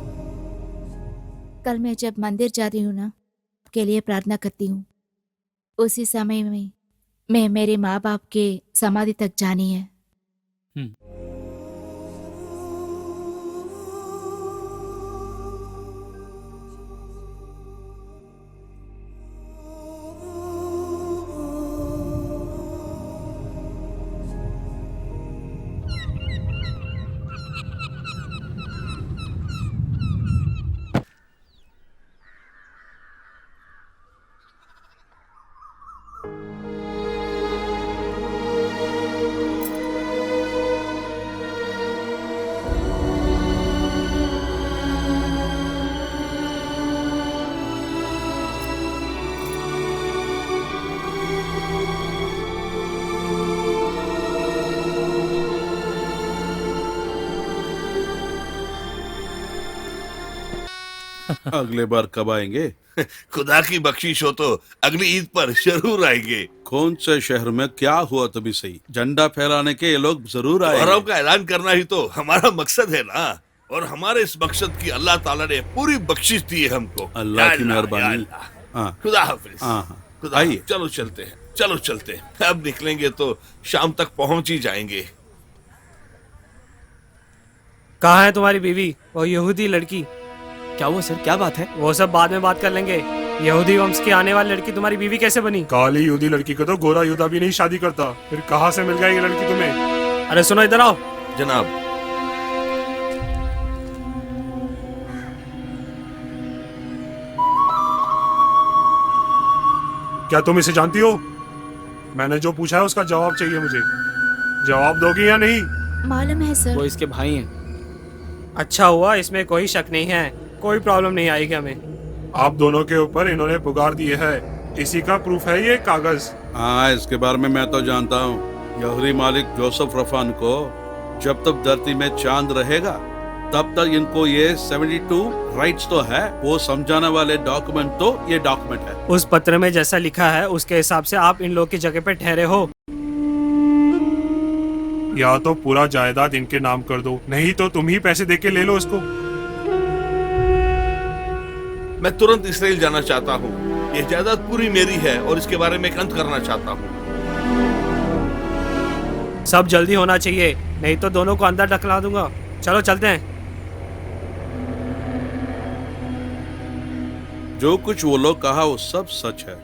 [SPEAKER 8] कल मैं जब मंदिर जाती हूँ ना, के लिए प्रार्थना करती हूँ, उसी समय में मैं मेरे माँ बाप के समाधि तक जानी है।
[SPEAKER 4] अगले बार कब आएंगे?
[SPEAKER 3] खुदा की बख्शिश हो तो अगली ईद पर जरूर आएंगे।
[SPEAKER 4] कौन से शहर में क्या हुआ तभी सही, झंडा फहराने के ये लोग जरूर आएंगे।
[SPEAKER 3] मुहर्रम का ऐलान करना ही तो हमारा मकसद है ना, और हमारे इस मकसद की अल्लाह ताला ने पूरी बख्शिश दी है हमको।
[SPEAKER 4] अल्लाह की मेहरबानी। हाँ,
[SPEAKER 3] खुदा हाफिज।
[SPEAKER 4] हाँ,
[SPEAKER 3] खुदा
[SPEAKER 4] आइए।
[SPEAKER 3] हाफिज। चलो चलते हैं, चलो चलते हैं। अब निकलेंगे तो शाम तक पहुंच ही जाएंगे।
[SPEAKER 6] कहाँ है तुम्हारी बीवी, वो यहूदी लड़की?
[SPEAKER 2] क्या हुआ सर, क्या बात है?
[SPEAKER 6] वो सब बाद में बात कर लेंगे। यहूदी वंश की आने वाली लड़की तुम्हारी बीवी कैसे बनी?
[SPEAKER 11] काली यहूदी लड़की को तो गोरा यहूदा भी नहीं शादी करता, फिर कहाँ से मिल गई ये लड़की तुम्हें?
[SPEAKER 6] अरे सुनो, इधर आओ।
[SPEAKER 3] जनाब,
[SPEAKER 11] क्या तुम इसे जानती हो? मैंने जो पूछा है उसका जवाब चाहिए मुझे। जवाब दोगी या नहीं?
[SPEAKER 8] मालूम है सर।
[SPEAKER 2] वो इसके भाई हैं।
[SPEAKER 6] अच्छा हुआ, इसमें कोई शक नहीं है, कोई प्रॉब्लम नहीं आएगी हमें।
[SPEAKER 11] आप दोनों के ऊपर इन्होंने पुकार दिए है, इसी का प्रूफ है ये कागज।
[SPEAKER 4] हाँ, इसके बारे में मैं तो जानता हूँ। यहूदी मालिक जोसेफ रफान को जब तक धरती में चांद रहेगा तब तक इनको ये 72 राइट्स तो है, वो समझाने वाले डॉक्यूमेंट तो ये डॉक्यूमेंट है।
[SPEAKER 6] उस पत्र में जैसा लिखा है उसके हिसाब से आप इन लोग की जगह पे ठहरे हो।
[SPEAKER 11] या तो पूरा जायदाद इनके नाम कर दो, नहीं तो तुम ही पैसे देके ले लो इसको।
[SPEAKER 3] मैं तुरंत इसराइल जाना चाहता हूँ। ये जायदाद पूरी मेरी है और इसके बारे में एक अंत करना चाहता हूँ।
[SPEAKER 6] सब जल्दी होना चाहिए, नहीं तो दोनों को अंदर ढकला दूंगा। चलो चलते हैं।
[SPEAKER 4] जो कुछ वो लोग कहा वो सब सच है।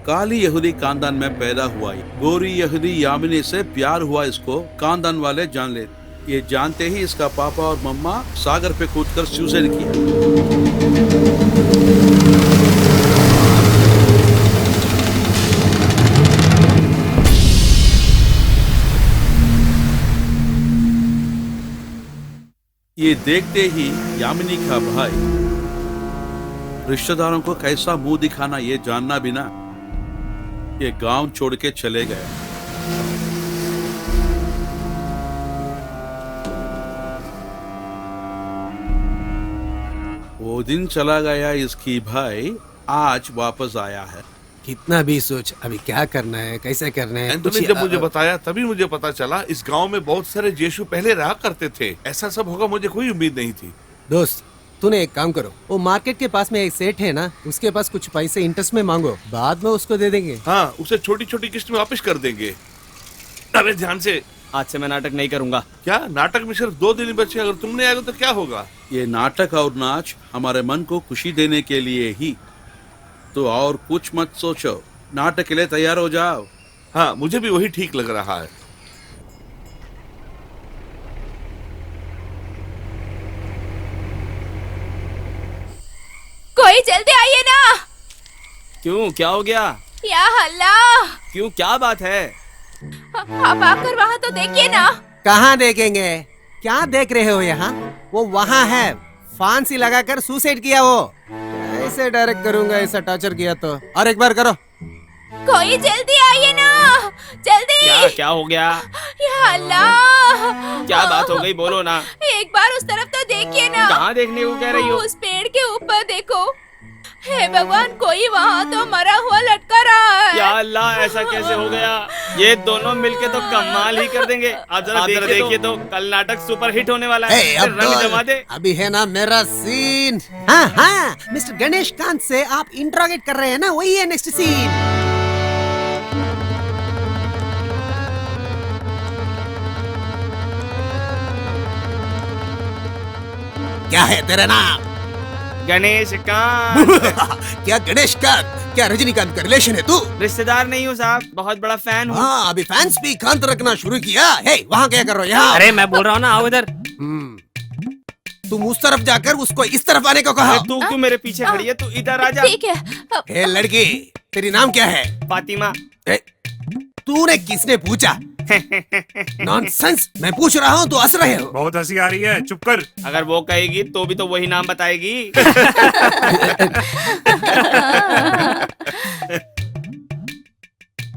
[SPEAKER 4] काली यहूदी खानदान में पैदा हुआ, गोरी यहूदी यामिनी से प्यार हुआ, इसको खानदान वाले जान ले। ये जानते ही इसका पापा और मम्मा सागर पे कूदकर सुसाइड किया। ये देखते ही यामिनी का भाई रिश्तेदारों को कैसा मुंह दिखाना ये जानना बिना ये गांव छोड़ के चले गए। वो दिन चला गया, इसकी भाई आज वापस आया है।
[SPEAKER 5] कितना भी सोच, अभी क्या करना है, कैसे करना है।
[SPEAKER 3] एंथोनी
[SPEAKER 5] कुछ-
[SPEAKER 3] जब मुझे बताया तभी मुझे पता चला इस गांव में बहुत सारे यीशु पहले रहा करते थे। ऐसा सब होगा मुझे कोई उम्मीद नहीं थी।
[SPEAKER 5] दोस्त, तूने एक काम करो, वो मार्केट के पास में एक सेठ है ना, उसके पास कुछ पैसे इंटरेस्ट में मांगो, बाद में उसको दे देंगे।
[SPEAKER 3] हाँ, उसे छोटी छोटी किस्त में वापस कर देंगे। अरे ध्यान से।
[SPEAKER 2] आज से मैं नाटक नहीं करूंगा।
[SPEAKER 3] क्या नाटक में सिर्फ 2 दिन ही बचे, अगर तुम नहीं आए तो क्या होगा?
[SPEAKER 4] ये नाटक और नाच हमारे मन को खुशी देने के लिए ही, तो और कुछ मत सोचो। नाटक के लिए तैयार हो जाओ।
[SPEAKER 3] हाँ, मुझे भी वही ठीक लग रहा है।
[SPEAKER 8] कोई जल्दी आइए ना।
[SPEAKER 2] क्यों, क्या हो गया?
[SPEAKER 8] या अल्लाह,
[SPEAKER 2] क्यों, क्या बात है?
[SPEAKER 8] आप आकर वहाँ तो देखिए ना।
[SPEAKER 5] कहाँ देखेंगे? क्या देख रहे हो यहाँ? वो वहाँ है, फांसी लगाकर सुसाइड किया वो। कैसे डायरेक्ट करूंगा, ऐसा टॉर्चर किया तो। और एक बार करो।
[SPEAKER 8] कोई जल्दी आइए ना, जल्दी।
[SPEAKER 2] क्या क्या हो गया?
[SPEAKER 8] या अल्लाह,
[SPEAKER 2] क्या बात हो गई, बोलो ना।
[SPEAKER 8] एक बार उस तरफ तो देखिए ना।
[SPEAKER 2] कहाँ देखने को कह रही हो?
[SPEAKER 8] उस पेड़ के ऊपर देखो। हे भगवान, कोई वहाँ तो मरा हुआ लटका रहा है।
[SPEAKER 2] या अल्लाह, ऐसा कैसे हो गया? ये दोनों मिलके तो कमाल ही कर देंगे। आप जरा देखिए तो कल नाटक सुपर हिट होने वाला है।
[SPEAKER 5] Hey,
[SPEAKER 2] रंग जमा दे।
[SPEAKER 5] अभी है ना मेरा सीन। हाँ हाँ, मिस्टर गणेश कांत से आप इंट्रोगेट कर रहे हैं ना, वही है नेक्स्ट सीन। क्या है तेरा नाम?
[SPEAKER 2] गणेश कांत।
[SPEAKER 5] क्या गणेश कांत? क्या रजनीकांत का रिलेशन है तू?
[SPEAKER 2] रिश्तेदार नहीं हूँ साहब, बहुत बड़ा फैन हूँ।
[SPEAKER 5] हाँ, अभी फैंस भी कांत रखना शुरू किया। हे, वहाँ क्या कर रहे हो यहाँ?
[SPEAKER 6] अरे मैं बोल रहा हूँ ना, आओ इधर।
[SPEAKER 5] तुम उस तरफ जाकर उसको इस तरफ आने को कहा।
[SPEAKER 2] तू क्यों मेरे पीछे खड़ी है? तू इधर आ जा।
[SPEAKER 8] ठीक है।
[SPEAKER 5] हे लड़की, तेरी नाम क्या है?
[SPEAKER 2] फातिमा।
[SPEAKER 5] तूने किसने पूछा? नॉनसेंस, मैं पूछ रहा हूँ, तू हंस रहे हो।
[SPEAKER 11] बहुत हंसी आ रही है, चुप कर।
[SPEAKER 2] अगर वो कहेगी तो भी तो वही नाम बताएगी।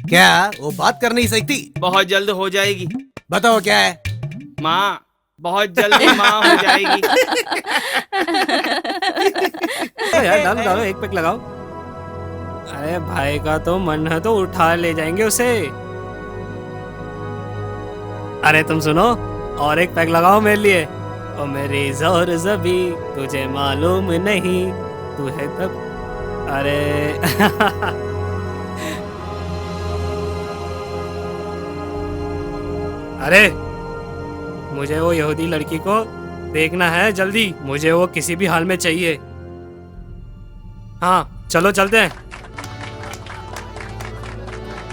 [SPEAKER 5] क्या वो बात कर नहीं सकती?
[SPEAKER 2] बहुत जल्द हो जाएगी।
[SPEAKER 5] बताओ क्या है?
[SPEAKER 2] माँ, बहुत जल्दी माँ हो जाएगी।
[SPEAKER 6] यार डालो डालो, एक पैक लगाओ। अरे भाई का तो मन है तो उठा ले जाएंगे उसे। अरे तुम सुनो, और एक पैक लगाओ मेरे लिए। ओ मेरी जोर जबी तुझे मालूम नहीं तू है तब। अरे अरे मुझे वो यहूदी लड़की को देखना है जल्दी, मुझे वो किसी भी हाल में चाहिए। हाँ चलो चलते हैं।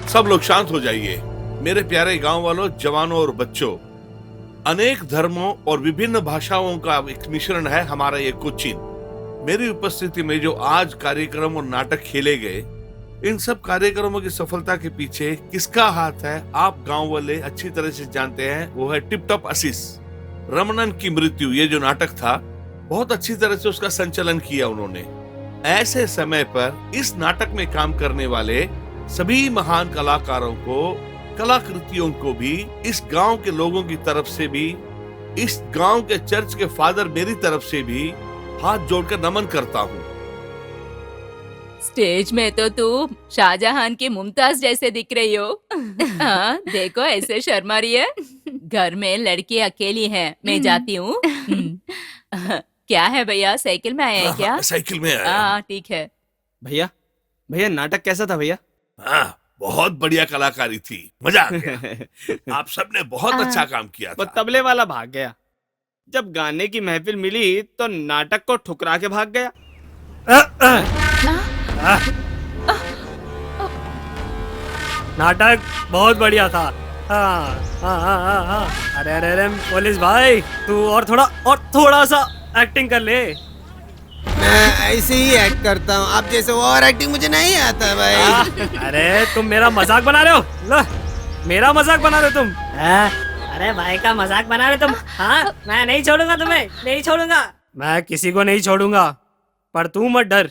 [SPEAKER 3] सब लोग शांत हो जाइए। मेरे प्यारे गांव वालों, जवानों और बच्चों, अनेक धर्मों और विभिन्न भाषाओं का एक मिश्रण है हमारा ये कोचीन। मेरी उपस्थिति में जो आज कार्यक्रम और नाटक खेले गए, इन सब कार्यक्रमों की सफलता के पीछे किसका हाथ है आप गांव वाले अच्छी तरह से जानते हैं। वो है टिप टॉप आशीष। रमनन की मृत्यु, ये जो नाटक था, बहुत अच्छी तरह से उसका संचालन किया उन्होंने। ऐसे समय पर इस नाटक में काम करने वाले सभी महान कलाकारों को, कलाकृतियों को भी इस गांव के लोगों की तरफ से भी, इस गांव के चर्च के फादर मेरी तरफ से भी हाथ जोड़कर नमन करता हूँ।
[SPEAKER 7] स्टेज में तो तू शाहजहां की मुमताज जैसे दिख रही हो। हाँ देखो ऐसे शर्मा रही है। घर में लड़की अकेली है, मैं जाती हूँ। क्या है भैया, साइकिल में आए हैं क्या?
[SPEAKER 3] साइकिल में आया।
[SPEAKER 7] हाँ ठीक है।
[SPEAKER 2] भैया भैया नाटक कैसा था भैया?
[SPEAKER 3] हाँ बहुत बढ़िया कलाकारी थी, मजा आ गया। आप सबने बहुत अच्छा काम किया था।
[SPEAKER 2] वो तबले वाला भाग गया। जब गाने की महफिल मिली तो नाटक को ठुकरा के भाग गया।
[SPEAKER 6] नाटक बहुत बढ़िया था। हाँ हाँ हाँ हाँ हाँ। अरे अरे अरे पुलिस भाई, तू और थोड़ा सा एक्टिंग कर ले।
[SPEAKER 5] मैं ऐसे ही एक्ट करता हूँ, आप जैसे ओवर एक्टिंग मुझे नहीं आता भाई।
[SPEAKER 6] अरे तुम मेरा मजाक बना रहे हो? लो, मेरा मजाक बना रहे हो तुम? अरे भाई का मजाक बना रहे तुम? हाँ मैं नहीं छोड़ूंगा तुम्हें, नहीं छोड़ूंगा। मैं किसी को नहीं छोड़ूंगा, पर तू मत डर।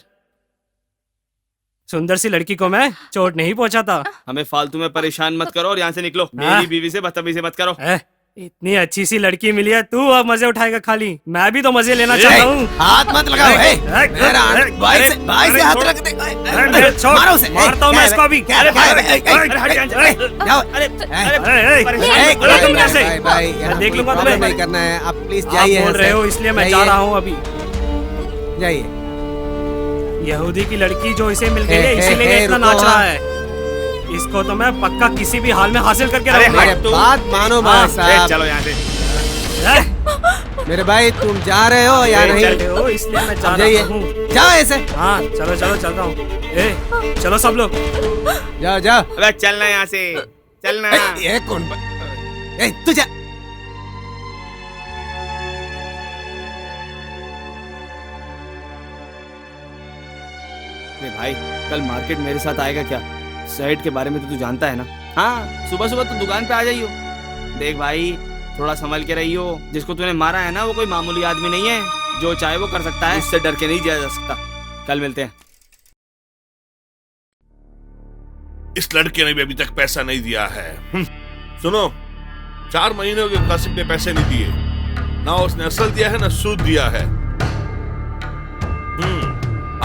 [SPEAKER 6] सुंदर सी लड़की को मैं चोट नहीं पहुंचाता।
[SPEAKER 2] हमें फालतू में परेशान मत करो और यहाँ से निकलो। मेरी बीवी से बदतमीजी मत करो।
[SPEAKER 6] इतनी अच्छी सी लड़की मिली है, तू अब मजे उठाएगा खाली। मैं भी तो मजे लेना चाहता हूँ।
[SPEAKER 5] हाथ मत लगाओ। भाई से हाथ रख दे। मारो उसे।
[SPEAKER 6] मारता हूँ मैं इसको अभी। देख लूंगा तुम्हें।
[SPEAKER 5] नहीं करना है, आप प्लीज जाइए।
[SPEAKER 6] बोल रहे हो इसलिए मैं जा रहा हूँ अभी।
[SPEAKER 5] जाइए।
[SPEAKER 6] यहूदी की लड़की जो इसे मिल गई है, इसीलिए इतना नाच रहा है। इसको तो मैं पक्का किसी भी हाल में हासिल करके रहूंगा।
[SPEAKER 5] बात मानो भाई साहब।
[SPEAKER 2] चलो यहाँ से।
[SPEAKER 5] मेरे भाई तुम जा रहे हो या नहीं?
[SPEAKER 6] हो इसलिए मैं जा रहा हूँ।
[SPEAKER 5] जाओ ऐसे।
[SPEAKER 6] हाँ चलो चलो चलता हूँ। चलो सब लोग
[SPEAKER 5] जाओ जाओ।
[SPEAKER 2] अबे चलना यहाँ से, चलना।
[SPEAKER 5] ये कौन? तू जा।
[SPEAKER 2] भाई कल मार्केट मेरे साथ आएगा क्या? सेट के बारे में तो तू जानता है ना। हाँ सुबह सुबह तो दुकान पे आ जाइयो। देख भाई थोड़ा संभल के रहियो। जिसको तूने मारा है ना वो कोई मामूली आदमी नहीं है, जो चाहे वो कर सकता है। इससे डर के नहीं जाया जा सकता। कल मिलते हैं।
[SPEAKER 3] इस लड़के ने भी अभी तक पैसा नहीं दिया है। सुनो, 4 महीने हो गए कासिम ने पैसे नहीं दिए। ना उसने असल दिया है ना सूद दिया है।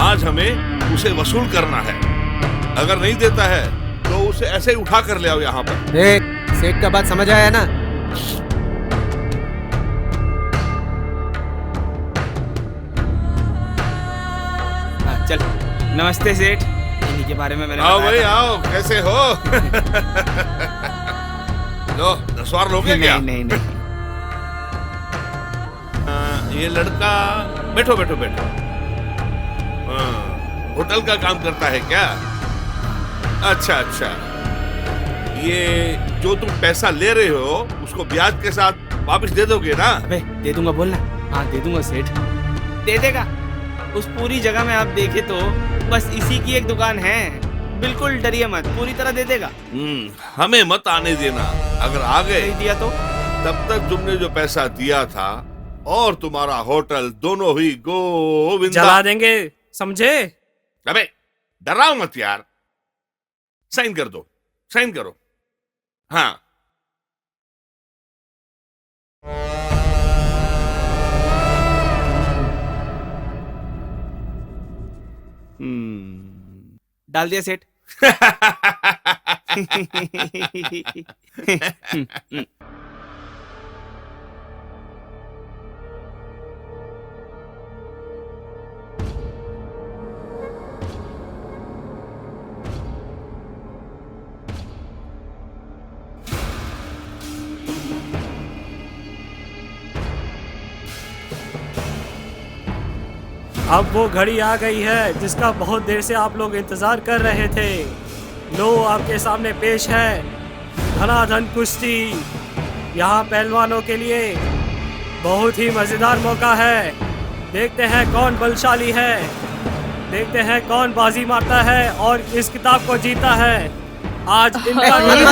[SPEAKER 3] आज हमें उसे वसूल करना है। अगर नहीं देता है तो उसे ऐसे ही उठा कर ले आओ यहाँ पर।
[SPEAKER 5] देख, सेठ का बात समझ आया ना?
[SPEAKER 2] चल। नमस्ते सेठ, इन्हीं के बारे में मैंने
[SPEAKER 3] आओ भाई आओ, कैसे हो? लो 10 बार लोगे क्या?
[SPEAKER 2] नहीं नहीं।
[SPEAKER 3] ये लड़का बैठो बैठो बैठो। होटल का काम करता है क्या? अच्छा अच्छा। ये जो तुम पैसा ले रहे हो उसको ब्याज के साथ वापस दे दोगे ना?
[SPEAKER 2] अबे दे दूंगा, बोलना। हाँ दे दूंगा सेठ, दे देगा। उस पूरी जगह में आप देखे तो बस इसी की एक दुकान है। बिल्कुल डरिए मत, पूरी तरह दे देगा।
[SPEAKER 3] हमें मत आने देना। अगर आ गए
[SPEAKER 2] दिया तो
[SPEAKER 3] तब तक तुमने जो पैसा दिया था और तुम्हारा होटल दोनों ही गोविंदा
[SPEAKER 6] जला देंगे, समझे?
[SPEAKER 3] अबे डराओ मत यार। साइन कर दो, साइन करो। हाँ
[SPEAKER 2] डाल दिया सेठ।
[SPEAKER 6] अब वो घड़ी आ गई है जिसका बहुत देर से आप लोग इंतजार कर रहे थे। लो आपके सामने पेश है धनाधन कुश्ती। यहाँ पहलवानों के लिए बहुत ही मजेदार मौका है। देखते हैं कौन बलशाली है, देखते हैं कौन बाजी मारता है और इस किताब को जीता है। आज इनका पहलवान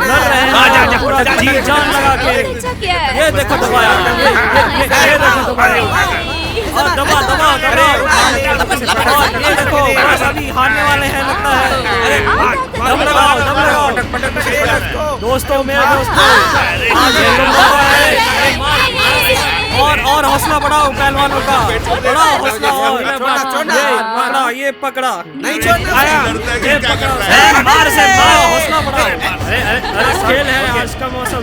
[SPEAKER 6] लड़ रहे हैं पूरा जी जान लगा के। ये देखो दबाया, ये देखो दबाया, और दबा दबा दबा, और ये देखो बस अभी हारने वाले हैं लगता है। दम लगाओ दम लगाओ दोस्तों, मेरे दोस्तों, और हौसला बढ़ाओ पहलवानों का, बढ़ाओ हौसला। और ये पकड़ा नहीं छोड़ना, ये पकड़ा, मार से मार, हौसला बढ़ाओ। अरे खेल है आज का मौसम।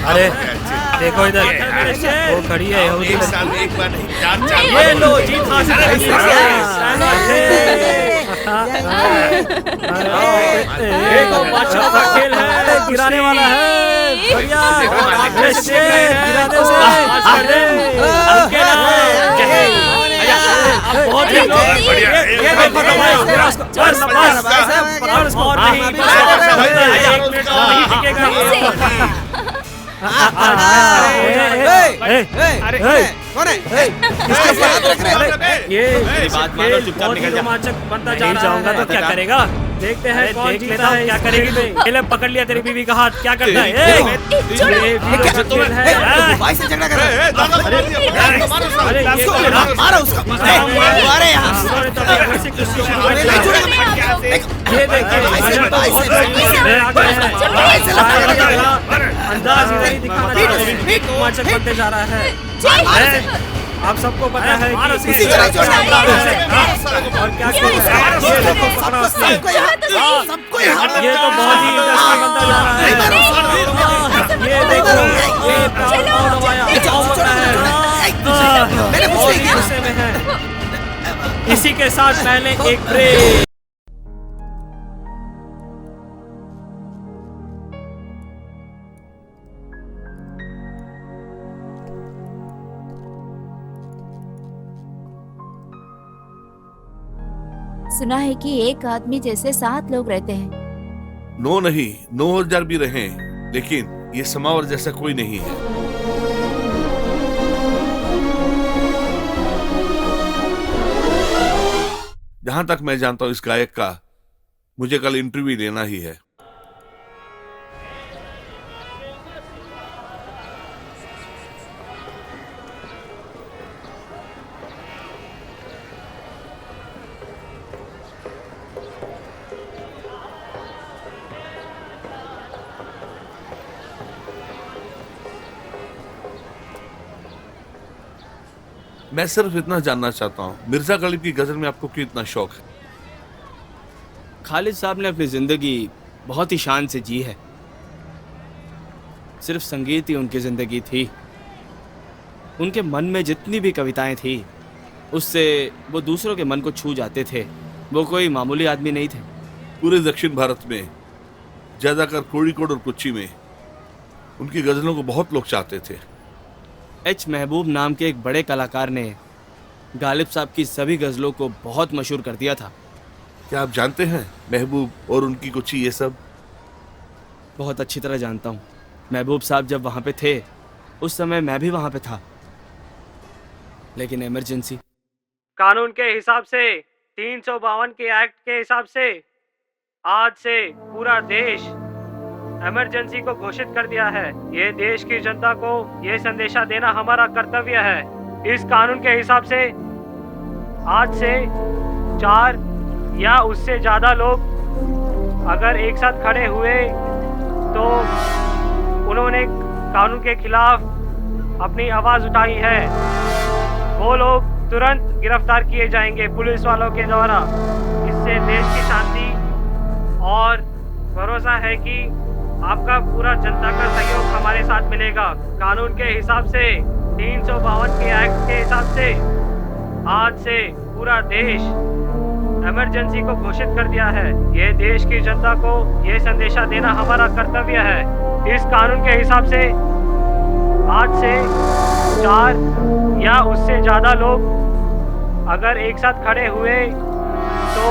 [SPEAKER 6] अरे देखो इधर वो खड़ी है यहूदी लड़की। ये लो जीत हासिल करी। देखो बादशाह का खेल है, गिराने वाला है, बढ़िया गिराने से बहुत ही ये देखो बनता जा रहा है। तो क्या करेगा, देखते हैं कौन जीता है, क्या करेगी। पहले पकड़ लिया तेरी बीवी का हाथ, क्या करता है। ये देखिए अंदाज इधर ही दिखाना बनते जा रहा है। आप सबको पता है कि और क्या ये तो बहुत ही इंटरेस्टिंग बनता जा रहा है। ये देखो इसी के साथ पहले एक ब्रेक।
[SPEAKER 8] सुना है कि एक आदमी जैसे 7 लोग रहते हैं।
[SPEAKER 3] 9 नहीं, 9000 भी रहे, लेकिन ये समावर जैसा कोई नहीं है। जहां तक मैं जानता हूं इस गायक का मुझे कल इंटरव्यू लेना ही है। मैं सिर्फ इतना जानना चाहता हूँ, मिर्जा गालिब की गजल में आपको क्यों इतना शौक है?
[SPEAKER 2] खालिद साहब ने अपनी जिंदगी बहुत ही शान से जी है। सिर्फ संगीत ही उनकी जिंदगी थी। उनके मन में जितनी भी कविताएं थी उससे वो दूसरों के मन को छू जाते थे। वो कोई मामूली आदमी नहीं थे।
[SPEAKER 3] पूरे दक्षिण भारत में, ज्यादातर कोड़िकोड और कोच्चि में उनकी गजलों को बहुत लोग चाहते थे।
[SPEAKER 2] एच महबूब नाम के एक बड़े कलाकार ने गालिब साहब की सभी गजलों को बहुत मशहूर कर दिया था।
[SPEAKER 3] क्या आप जानते हैं महबूब और उनकी कोच्चि ये सब?
[SPEAKER 2] बहुत अच्छी तरह जानता हूँ। महबूब साहब जब वहाँ पे थे उस समय मैं भी वहाँ पे था, लेकिन इमरजेंसी।
[SPEAKER 6] कानून के हिसाब से 352 के एक्ट के हिसाब से आज से पूरा देश इमरजेंसी को घोषित कर दिया है। ये देश की जनता को ये संदेशा देना हमारा कर्तव्य है। इस कानून के हिसाब से आज से 4 या उससे ज्यादा लोग अगर एक साथ खड़े हुए तो उन्होंने कानून के खिलाफ अपनी आवाज उठाई है वो लोग तुरंत गिरफ्तार किए जाएंगे पुलिस वालों के द्वारा। इससे देश की शांति और भरोसा है कि आपका पूरा जनता का सहयोग हमारे साथ मिलेगा। कानून के हिसाब से 352 के एक्ट के हिसाब से आज से पूरा देश इमरजेंसी को घोषित कर दिया है। ये देश की जनता को ये संदेशा देना हमारा कर्तव्य है। इस कानून के हिसाब से आज से 4 या उससे ज्यादा लोग अगर एक साथ खड़े हुए तो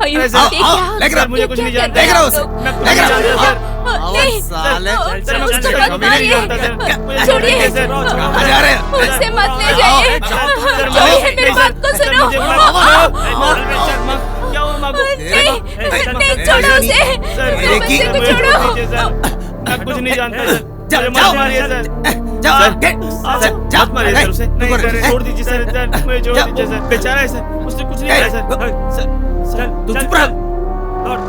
[SPEAKER 2] सर मुझे कुछ नहीं जानता, मैं कुछ नहीं जानता सर।
[SPEAKER 7] नहीं,
[SPEAKER 2] साले
[SPEAKER 7] उसको मत मारिए, छोड़िए, उसे मत ले जाइए, मेरी बात को सुनो। नहीं, छोड़ो उसे, बच्चे को छोड़ो।
[SPEAKER 2] मैं कुछ नहीं जानता सर, मुझे मत मारिए सर। मत मारिए सर उसे, नहीं सर, छोड़ दीजिए सर, मुझे छोड़ दीजिए सर, बेचारा है सर, उसने कुछ नहीं किया सर।
[SPEAKER 5] तू चुप रह।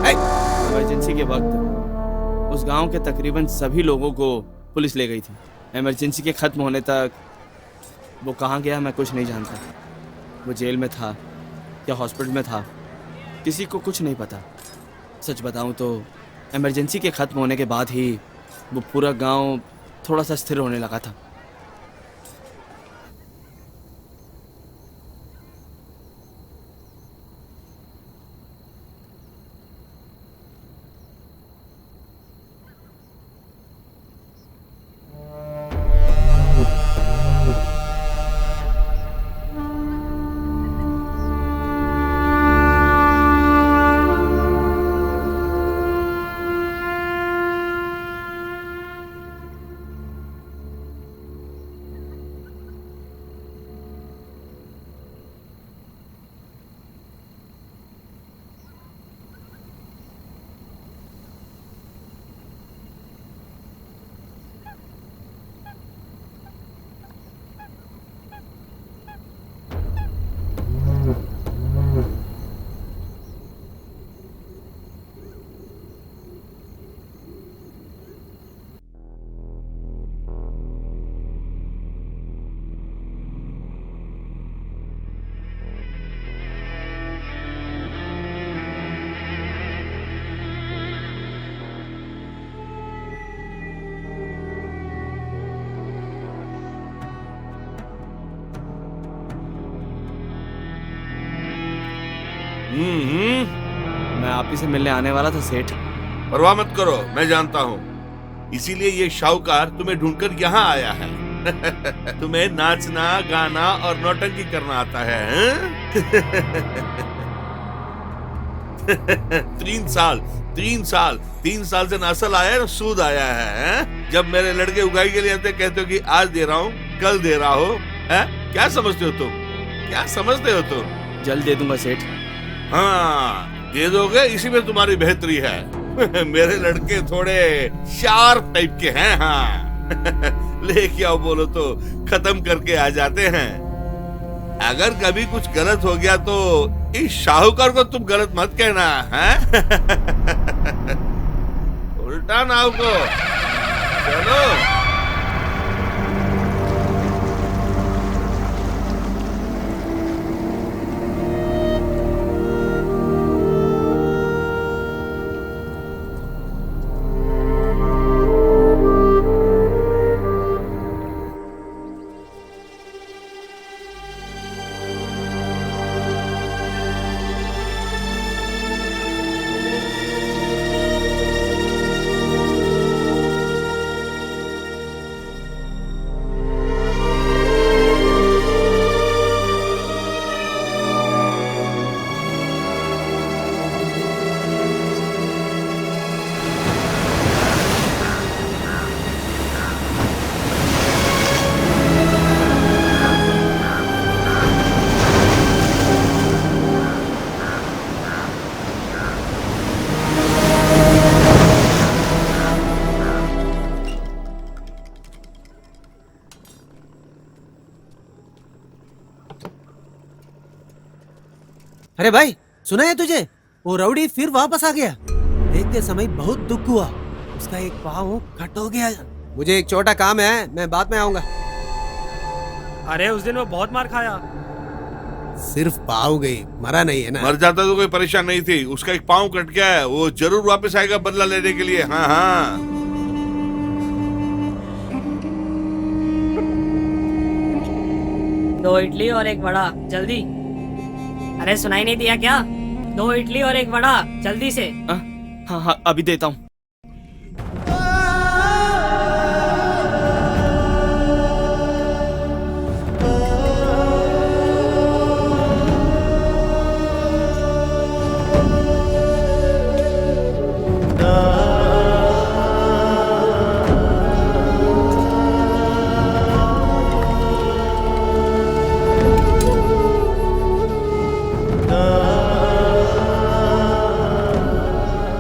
[SPEAKER 2] इमरजेंसी के वक्त उस गांव के तकरीबन सभी लोगों को पुलिस ले गई थी। इमरजेंसी के खत्म होने तक वो कहाँ गया मैं कुछ नहीं जानता। वो जेल में था या हॉस्पिटल में था, किसी को कुछ नहीं पता। सच बताऊं तो इमरजेंसी के खत्म होने के बाद ही वो पूरा गांव थोड़ा सा स्थिर होने लगा था। मैं आप ही से मिलने आने वाला था सेठ।
[SPEAKER 3] परवाह मत करो, मैं जानता हूँ, इसीलिए ये शाहूकार तुम्हें ढूंढकर यहाँ आया है। तुम्हें नाचना, गाना और नौटंकी करना आता है, हैं? 3 साल से ना असल आया ना सूद आया है, हैं? जब मेरे लड़के उगाई के लिए आते कहते हो कि आज दे रहा हूँ, कल दे रहा हो, हैं? क्या समझते हो तुम? क्या समझते हो तुम?
[SPEAKER 2] जल्द दे दूंगा सेठ।
[SPEAKER 3] हाँ, दे दोगे, इसी में तुम्हारी बेहतरी है। मेरे लड़के थोड़े शार्प टाइप के हैं। हाँ। ले क्या बोलो तो खत्म करके आ जाते हैं। अगर कभी कुछ गलत हो गया तो इस शाहूकार को तुम गलत मत कहना है। उल्टा नाव को चलो।
[SPEAKER 5] अरे भाई, सुना है तुझे? वो राउडी फिर वापस आ गया। देखते समय बहुत दुख हुआ। उसका एक पाँव कट हो गया। मुझे एक छोटा काम है, मैं बाद में आऊंगा।
[SPEAKER 6] अरे उस दिन वो बहुत मार खाया।
[SPEAKER 5] सिर्फ पाव गई, मरा नहीं है ना।
[SPEAKER 3] मर जाता तो कोई परेशान नहीं थी, उसका एक पाँव कट गया है, वो जरूर वापस आएगा बदला लेने के लिए। हाँ हाँ।
[SPEAKER 6] 2 इडली और 1 वड़ा, जल्दी। अरे सुनाई नहीं दिया क्या? 2 इडली और 1 वड़ा, जल्दी से।
[SPEAKER 2] हाँ हाँ अभी देता हूँ।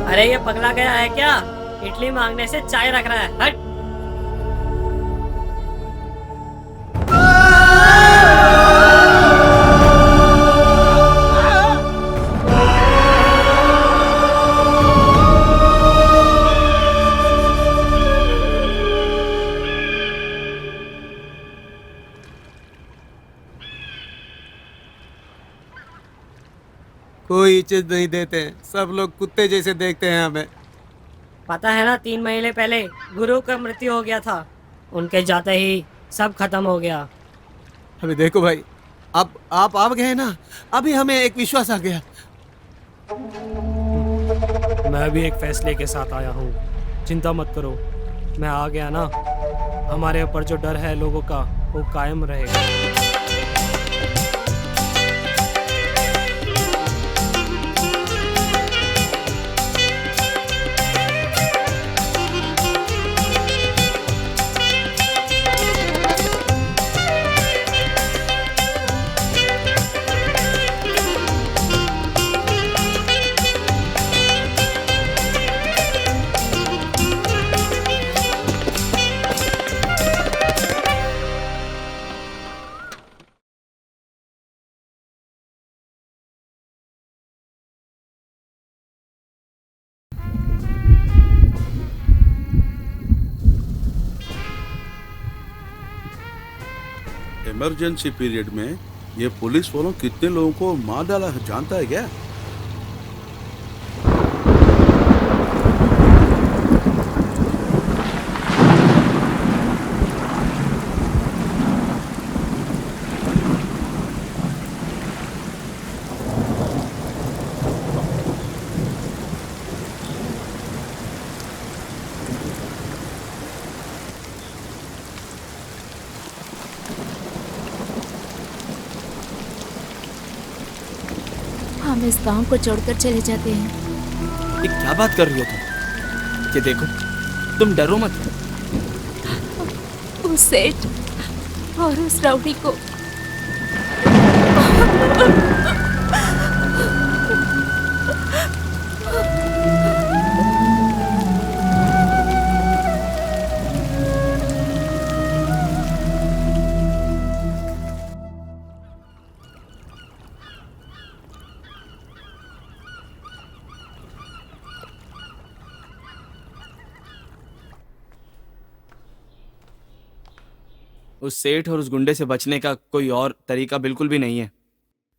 [SPEAKER 6] अरे ये पगला गया है क्या? इडली मांगने से चाय रख रहा है। हट।
[SPEAKER 5] कोई इज्जत नहीं देते, सब लोग कुत्ते जैसे देखते हैं हमें।
[SPEAKER 6] पता है ना, 3 महीने पहले गुरु का मृत्यु हो गया था। उनके जाते ही सब खत्म हो गया।
[SPEAKER 5] अभी देखो भाई, अब आप आ गए ना, अभी हमें एक विश्वास आ गया।
[SPEAKER 6] मैं भी एक फैसले के साथ आया हूँ। चिंता मत करो, मैं आ गया ना, हमारे ऊपर जो डर है लोगों का वो कायम रहेगा।
[SPEAKER 4] इमरजेंसी पीरियड में ये पुलिस वालों कितने लोगों को मार डाला है जानता है क्या?
[SPEAKER 8] हम इस गांव को छोड़कर चले जाते हैं।
[SPEAKER 2] ये क्या बात कर रही हो तुम? ये देखो, तुम डरो मत।
[SPEAKER 8] उस सेठ और उस राउडी को
[SPEAKER 2] उस सेठ और उस गुंडे से बचने का कोई और तरीका बिल्कुल भी नहीं है।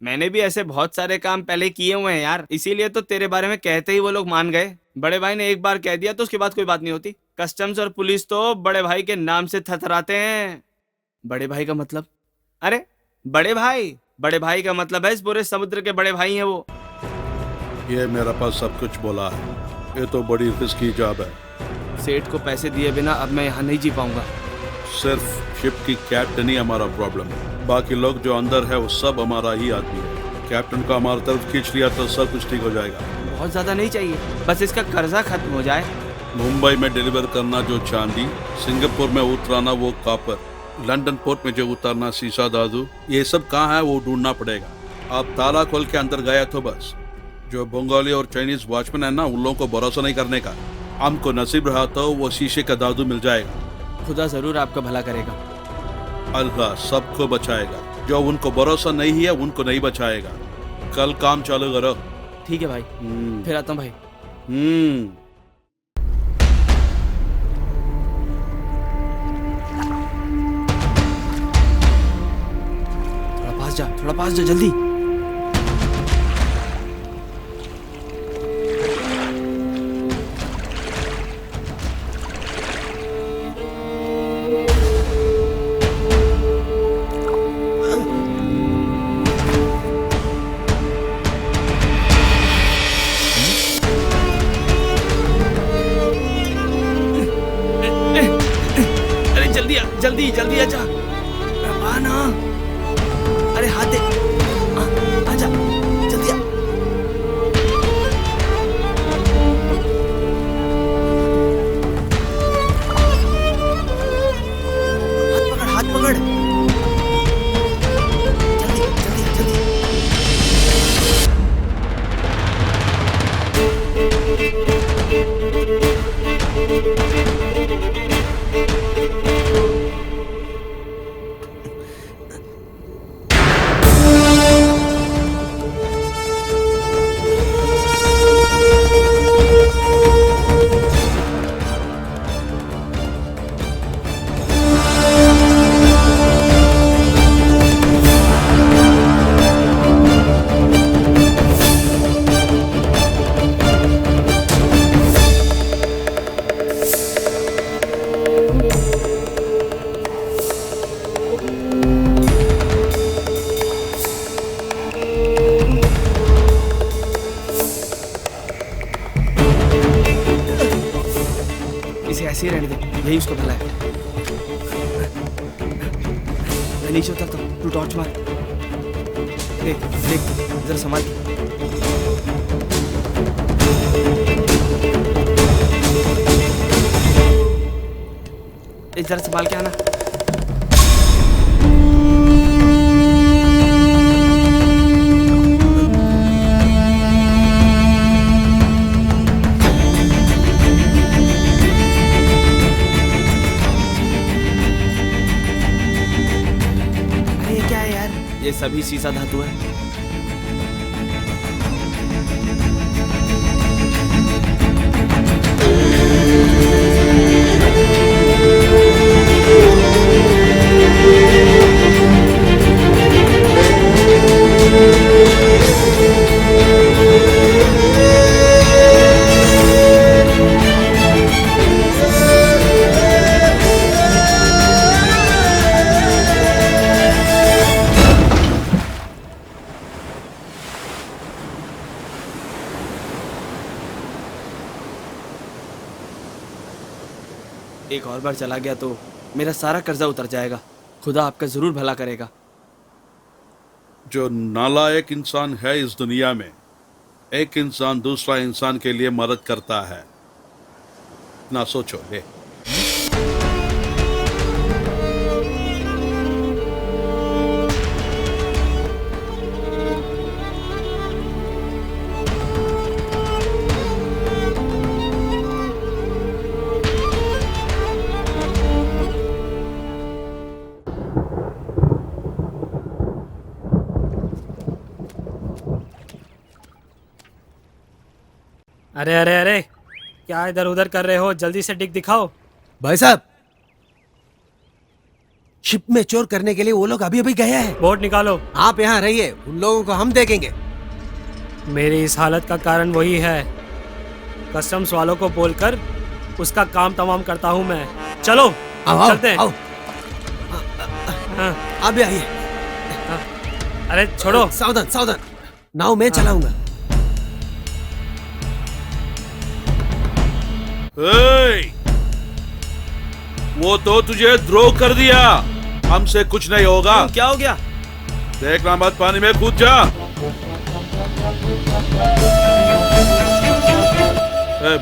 [SPEAKER 2] मैंने भी ऐसे बहुत सारे काम पहले किए हुए हैं यार, इसीलिए तो तेरे बारे में कहते ही वो लोग मान गए। बड़े भाई ने एक बार कह दिया तो उसके बाद कोई बात नहीं होती। कस्टम्स और पुलिस तो बड़े भाई के नाम से थरथराते हैं। बड़े भाई का मतलब? अरे बड़े भाई का मतलब है इस पूरे समुद्र के बड़े भाई हैं वो।
[SPEAKER 4] ये मेरे पास सब कुछ बोला है, ये तो बड़ी रिस्की जॉब है।
[SPEAKER 2] सेठ को पैसे दिए बिना अब मैं यहाँ नहीं जी पाऊंगा।
[SPEAKER 4] सिर्फ शिप की कैप्टन ही हमारा प्रॉब्लम है, बाकी लोग जो अंदर है वो सब हमारा ही आदमी है। कैप्टन को हमारी तरफ खींच लिया तो सब कुछ ठीक हो जाएगा।
[SPEAKER 2] बहुत ज्यादा नहीं चाहिए, बस इसका कर्जा खत्म हो जाए।
[SPEAKER 4] मुंबई में डिलीवर करना जो चांदी, सिंगापुर में उतराना वो कॉपर, लंदन पोर्ट में जो उतारना शीशा दादू, ये सब कहाँ है वो ढूंढना पड़ेगा। आप ताला खोल के अंदर गया तो बस। जो बंगाली और चाइनीज वॉचमैन है ना, उन लोगों को भरोसा नहीं करने का। हमको नसीब रहा तो वो शीशे का दादू मिल जाएगा।
[SPEAKER 2] खुदा जरूर आपका भला करेगा।
[SPEAKER 4] अल्लाह सबको बचाएगा, जो उनको भरोसा नहीं है उनको नहीं बचाएगा। कल काम चालू करो।
[SPEAKER 2] ठीक है भाई, फिर आता हूँ भाई। जा, थोड़ा पास जा जल्दी। अरे जल्दी जल्दी जल्दी आजा, आ ना। अरे हाथ दे, आजा जल्दी आ। हाथ पकड़, जल्दी जल्दी जल्दी। इसे ऐसे ही रहने दे, यही उसका भला है। मैं नीचे उतरता हूँ, तू टॉर्च मार। देख देख जरा संभाल। जरा संभाल के आना। ये सभी सीसा धातु है। एक और बार चला गया तो मेरा सारा कर्जा उतर जाएगा। खुदा आपका जरूर भला करेगा।
[SPEAKER 4] जो नालायक इंसान है इस दुनिया में, एक इंसान दूसरा इंसान के लिए मदद करता है। ना सोचो ले।
[SPEAKER 6] अरे अरे अरे, क्या इधर उधर कर रहे हो? जल्दी से डिग दिखाओ।
[SPEAKER 5] भाई साहब, शिप में चोर करने के लिए वो लोग अभी अभी गए हैं।
[SPEAKER 6] बोट निकालो।
[SPEAKER 5] आप यहाँ रहिए, उन लोगों को हम देखेंगे।
[SPEAKER 6] मेरी इस हालत का कारण वही है। कस्टम्स वालों को बोलकर उसका काम तमाम करता हूँ मैं। चलो
[SPEAKER 5] आओ,
[SPEAKER 6] चलते हैं।
[SPEAKER 5] आओ।
[SPEAKER 6] हाँ।
[SPEAKER 5] आप भी आइए।
[SPEAKER 6] अरे छोड़ो।
[SPEAKER 5] सावधान सावधान, नाव मैं चलाऊंगा।
[SPEAKER 4] वो तो तुझे द्रोह कर दिया, हमसे कुछ नहीं होगा।
[SPEAKER 2] क्या हो गया?
[SPEAKER 4] देखना मत, पानी में कूद जा।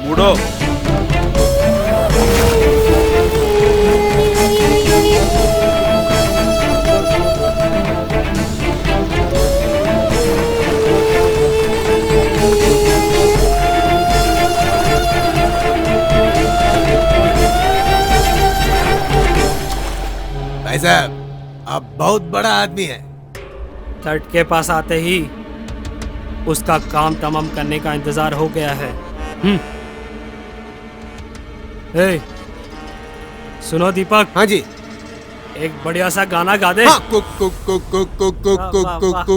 [SPEAKER 4] बूढ़ो,
[SPEAKER 5] भाई साहब, आप बहुत बड़ा आदमी है।
[SPEAKER 6] तट के पास आते ही उसका काम तमाम करने का इंतजार हो गया है। ए, सुनो दीपक।
[SPEAKER 5] हाँ जी।
[SPEAKER 6] एक बढ़िया सा गाना गा दे।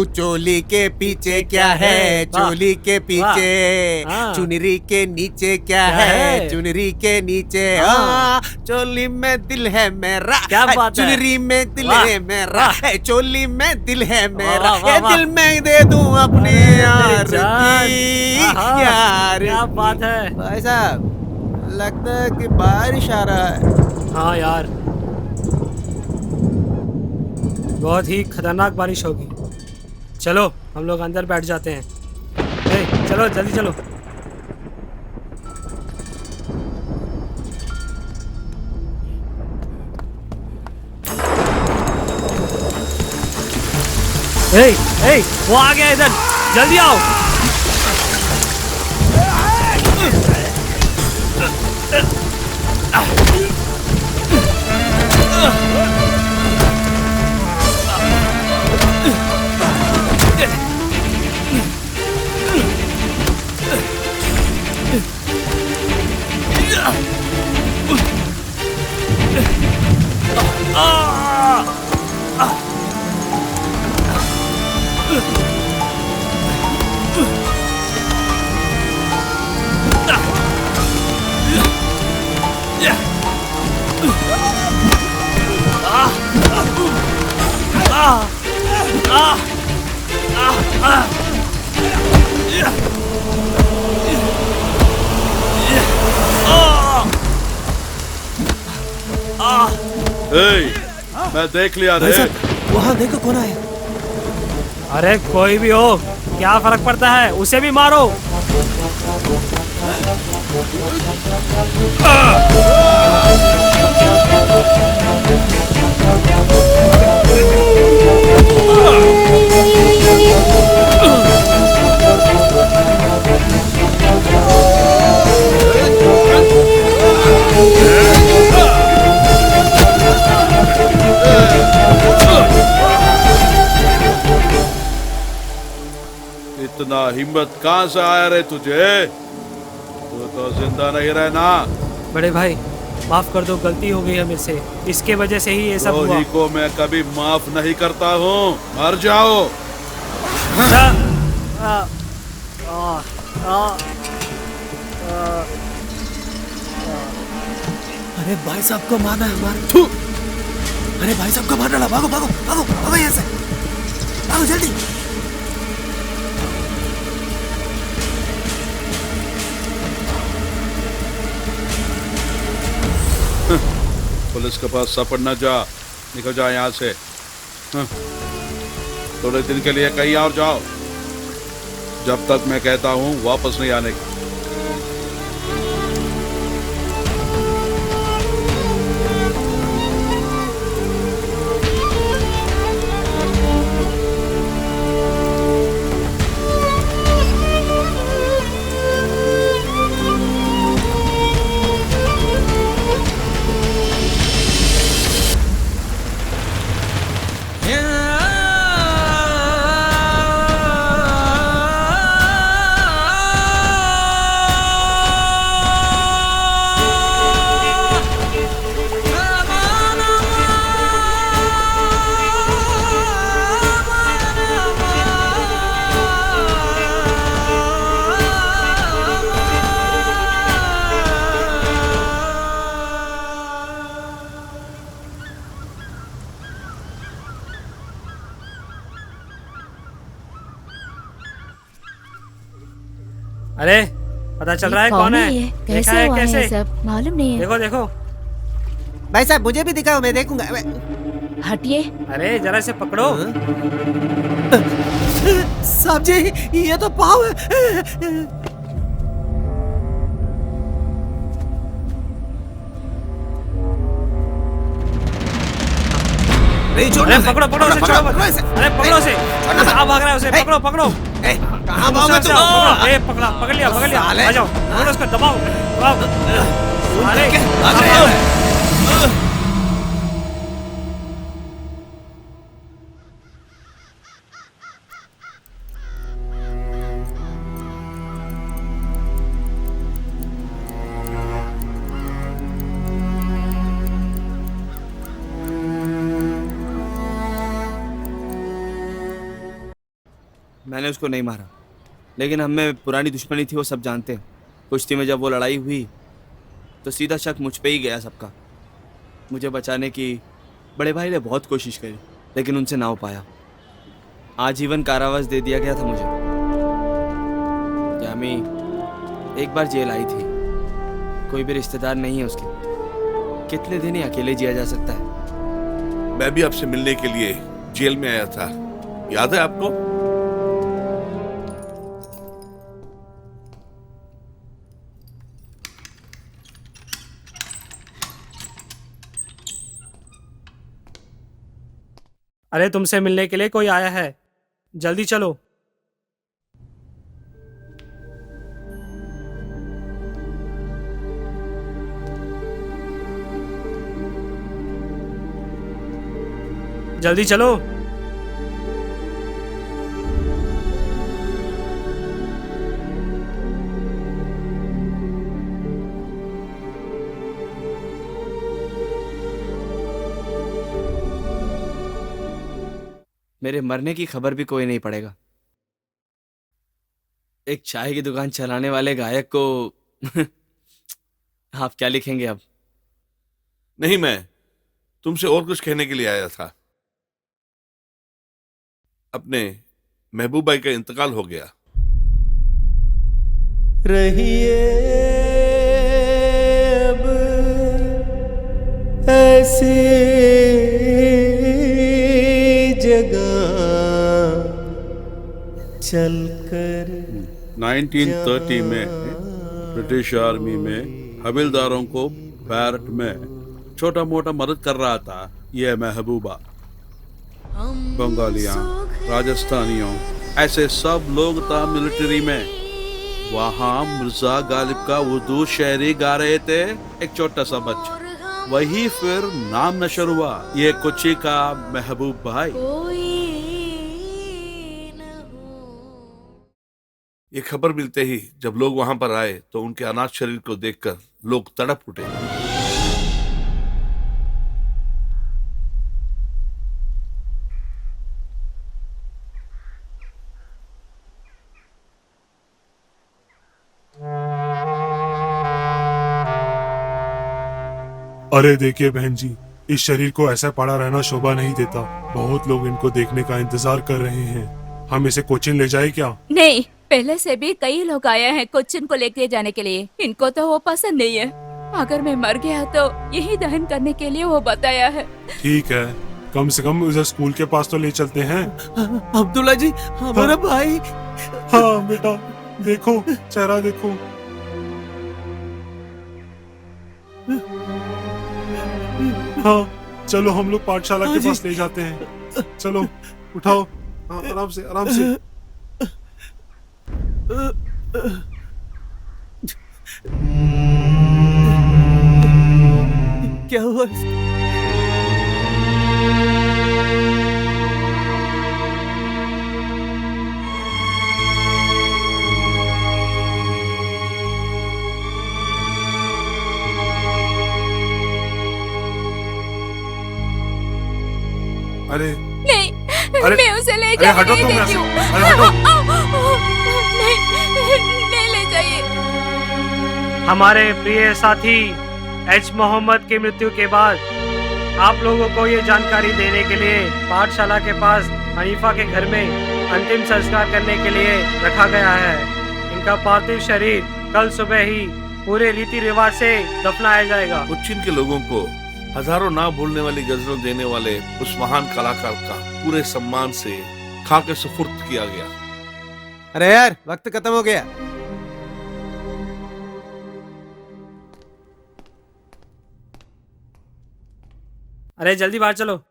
[SPEAKER 5] चोली के पीछे क्या है, चोली के पीछे, चुनरी के नीचे क्या है, चुनरी के नीचे, चोली में दिल है मेरा,
[SPEAKER 6] क्या बात है?
[SPEAKER 5] चुनरी में दिल है मेरा, चोली में दिल है मेरा, ये दिल मैं दे दूं अपने यार की, यार।
[SPEAKER 6] क्या बात है
[SPEAKER 5] भाई साहब, लगता है कि बारिश आ रहा है।
[SPEAKER 6] हाँ यार, बहुत ही खतरनाक बारिश होगी। चलो हम लोग अंदर बैठ जाते हैं। चलो जल्दी चलो। वो आ गया इधर, जल्दी आओ।
[SPEAKER 4] मैं देख लिया रे।
[SPEAKER 5] वहाँ देखो कौन आया।
[SPEAKER 6] अरे कोई भी हो, क्या फर्क पड़ता है, उसे भी मारो।
[SPEAKER 4] इतना हिम्मत कहाँ से आया रे तुझे? तू तो जिंदा नहीं रहना।
[SPEAKER 6] बड़े भाई माफ कर दो, गलती हो गई है मेरे से, इसके वजह से ही ये सब हुआ।
[SPEAKER 4] द्रोही को मैं कभी माफ नहीं करता हूँ, मर जाओ।
[SPEAKER 5] अरे भाई साहब को मारना है हमारे। अरे भाई साहब को मार डाला, भागो भागो भागो भागो यहाँ से, भागो जल्दी।
[SPEAKER 4] पुलिस के पास सपड़ न जा, निकल जा यहाँ से। थोड़े दिन के लिए कहीं और जाओ, जब तक मैं कहता हूँ वापस नहीं आने की।
[SPEAKER 6] अरे पता चल रहा है कौन है?
[SPEAKER 8] कैसे
[SPEAKER 6] देखा है
[SPEAKER 8] हुआ
[SPEAKER 6] कैसे?
[SPEAKER 8] है सब? मालूम नहीं है।
[SPEAKER 6] देखो देखो।
[SPEAKER 5] भाई साहब मुझे भी दिखाओ, मैं देखूंगा।
[SPEAKER 8] हटिए।
[SPEAKER 6] अरे जरा से पकड़ो।
[SPEAKER 5] साहब जी ये तो पाव है। नहीं छोड़ना।
[SPEAKER 6] अरे पकड़ो पकड़ो उसे, छोड़ो मत। अरे पकड़ो उसे, कहाँ भाग रहा है उसे? पकड़ो पकड़ो।
[SPEAKER 5] कहाँ भागोगे तुम?
[SPEAKER 6] ए पकड़ा, पकड़ लिया पकड़ लिया। आ जाओ, पकड़ो उसको, दबाओ दबाओ। अरे
[SPEAKER 2] मैंने उसको नहीं मारा, लेकिन हम में पुरानी दुश्मनी थी, वो सब जानते हैं। कुश्ती में जब वो लड़ाई हुई तो सीधा शक मुझ पे ही गया सबका। मुझे बचाने की बड़े भाई ने बहुत कोशिश करी, लेकिन उनसे ना हो पाया। आजीवन कारावास दे दिया गया था मुझे। यामी एक बार जेल आई थी, कोई भी रिश्तेदार नहीं है उसके। कितने दिन ही अकेले जिया जा सकता है।
[SPEAKER 3] मैं भी आपसे मिलने के लिए जेल में आया था, याद है आपको?
[SPEAKER 6] अरे तुमसे मिलने के लिए कोई आया है, जल्दी चलो। जल्दी चलो।
[SPEAKER 2] मेरे मरने की खबर भी कोई नहीं पड़ेगा। एक चाय की दुकान चलाने वाले गायक को आप क्या लिखेंगे अब?
[SPEAKER 3] नहीं, मैं तुमसे और कुछ कहने के लिए आया था। अपने महबूबाई का इंतकाल हो गया।
[SPEAKER 15] रहिए अब ऐसी जगह चलकर।
[SPEAKER 4] 1930 में ब्रिटिश आर्मी में हविलदारों को बैरक में छोटा मोटा मदद कर रहा था यह महबूबा। बंगालियों, राजस्थानियों, ऐसे सब लोग था मिलिट्री में। वहाँ मिर्जा गालिब का उर्दू शायरी गा रहे थे एक छोटा सा बच्चा। वही फिर नाम नशर हुआ, ये कोची का महबूब भाई।
[SPEAKER 3] ये खबर मिलते ही जब लोग वहां पर आए तो उनके अनाथ शरीर को देखकर लोग तड़प उठे।
[SPEAKER 11] अरे देखिए बहन जी, इस शरीर को ऐसा पड़ा रहना शोभा नहीं देता। बहुत लोग इनको देखने का इंतजार कर रहे हैं। हम इसे कोचिन ले जाए क्या?
[SPEAKER 7] नहीं, पहले से भी कई लोग आए हैं कोचिन को लेके जाने के लिए। इनको तो वो पसंद नहीं है। अगर मैं मर गया तो यही दहन करने के लिए वो बताया है।
[SPEAKER 11] ठीक है, कम से कम उधर स्कूल के पास तो ले चलते हैं।
[SPEAKER 5] अब्दुल्ला जी, हमारा भाई।
[SPEAKER 11] हाँ बेटा, देखो चेहरा देखो। हाँ चलो, हम लोग पाठशाला के पास ले जाते हैं। चलो उठाओ, हाँ, आराम से आराम से।
[SPEAKER 5] क्या हुआ?
[SPEAKER 11] अरे
[SPEAKER 7] नहीं,
[SPEAKER 11] अरे,
[SPEAKER 7] मैं उसे ले
[SPEAKER 11] अरे
[SPEAKER 7] जाने
[SPEAKER 11] हटो
[SPEAKER 7] नहीं
[SPEAKER 11] तुम यहाँ
[SPEAKER 7] देती
[SPEAKER 11] से।
[SPEAKER 7] हूँ।
[SPEAKER 11] अरे हटो।
[SPEAKER 7] नहीं ले जाइए।
[SPEAKER 6] हमारे प्रिय साथी एच मोहम्मद की मृत्यु के बाद आप लोगों को ये जानकारी देने के लिए पाठशाला के पास हनीफा के घर में अंतिम संस्कार करने के लिए रखा गया है। इनका पार्थिव शरीर कल सुबह ही पूरे रीति रिवाज से दफनाया जाएगा।
[SPEAKER 3] कोच्चिन के लोगों को हजारों ना भूलने वाली गजलें देने वाले उस महान कलाकार का पूरे सम्मान से खाके सुपुर्द किया गया।
[SPEAKER 1] अरे यार, वक्त खत्म हो गया।
[SPEAKER 6] अरे जल्दी बाहर चलो।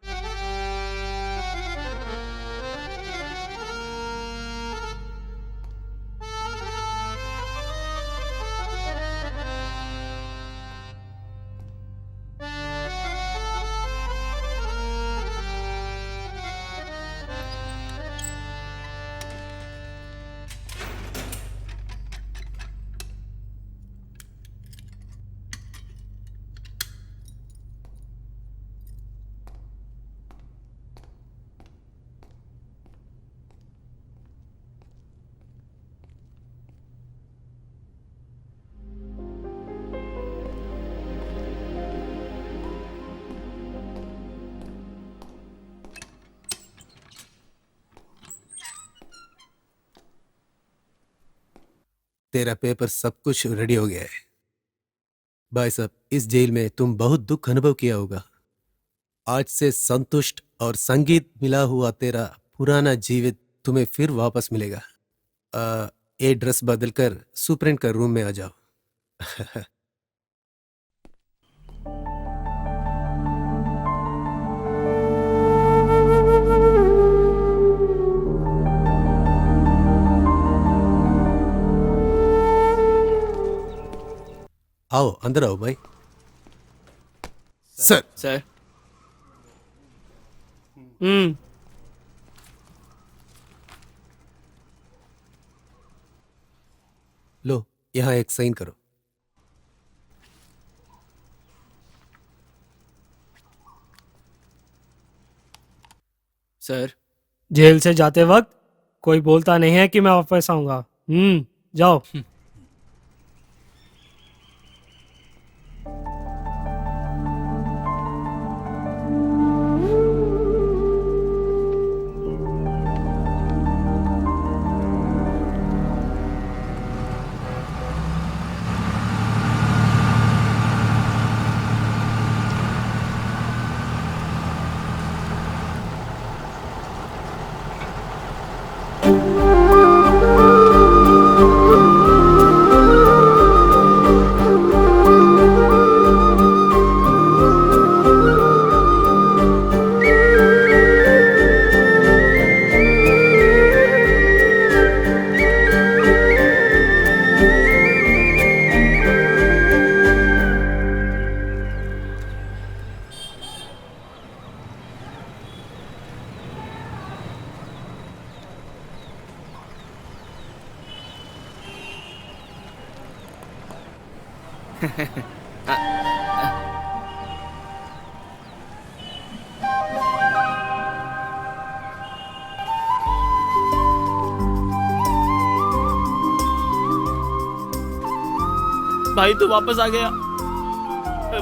[SPEAKER 5] तेरा पेपर सब कुछ रेडी हो गया है। भाई साहब, इस जेल में तुम बहुत दुख अनुभव किया होगा। आज से संतुष्ट और संगीत मिला हुआ तेरा पुराना जीवित तुम्हें फिर वापस मिलेगा। ये ड्रेस बदलकर सुप्रेंट का रूम में आ जाओ। आओ, अंदर आओ भाई। सर
[SPEAKER 2] सर
[SPEAKER 5] लो, यहाँ एक साइन करो।
[SPEAKER 2] सर
[SPEAKER 6] जेल से जाते वक्त कोई बोलता नहीं है कि मैं वापस आऊंगा। जाओ।
[SPEAKER 2] भाई तू वापस आ गया।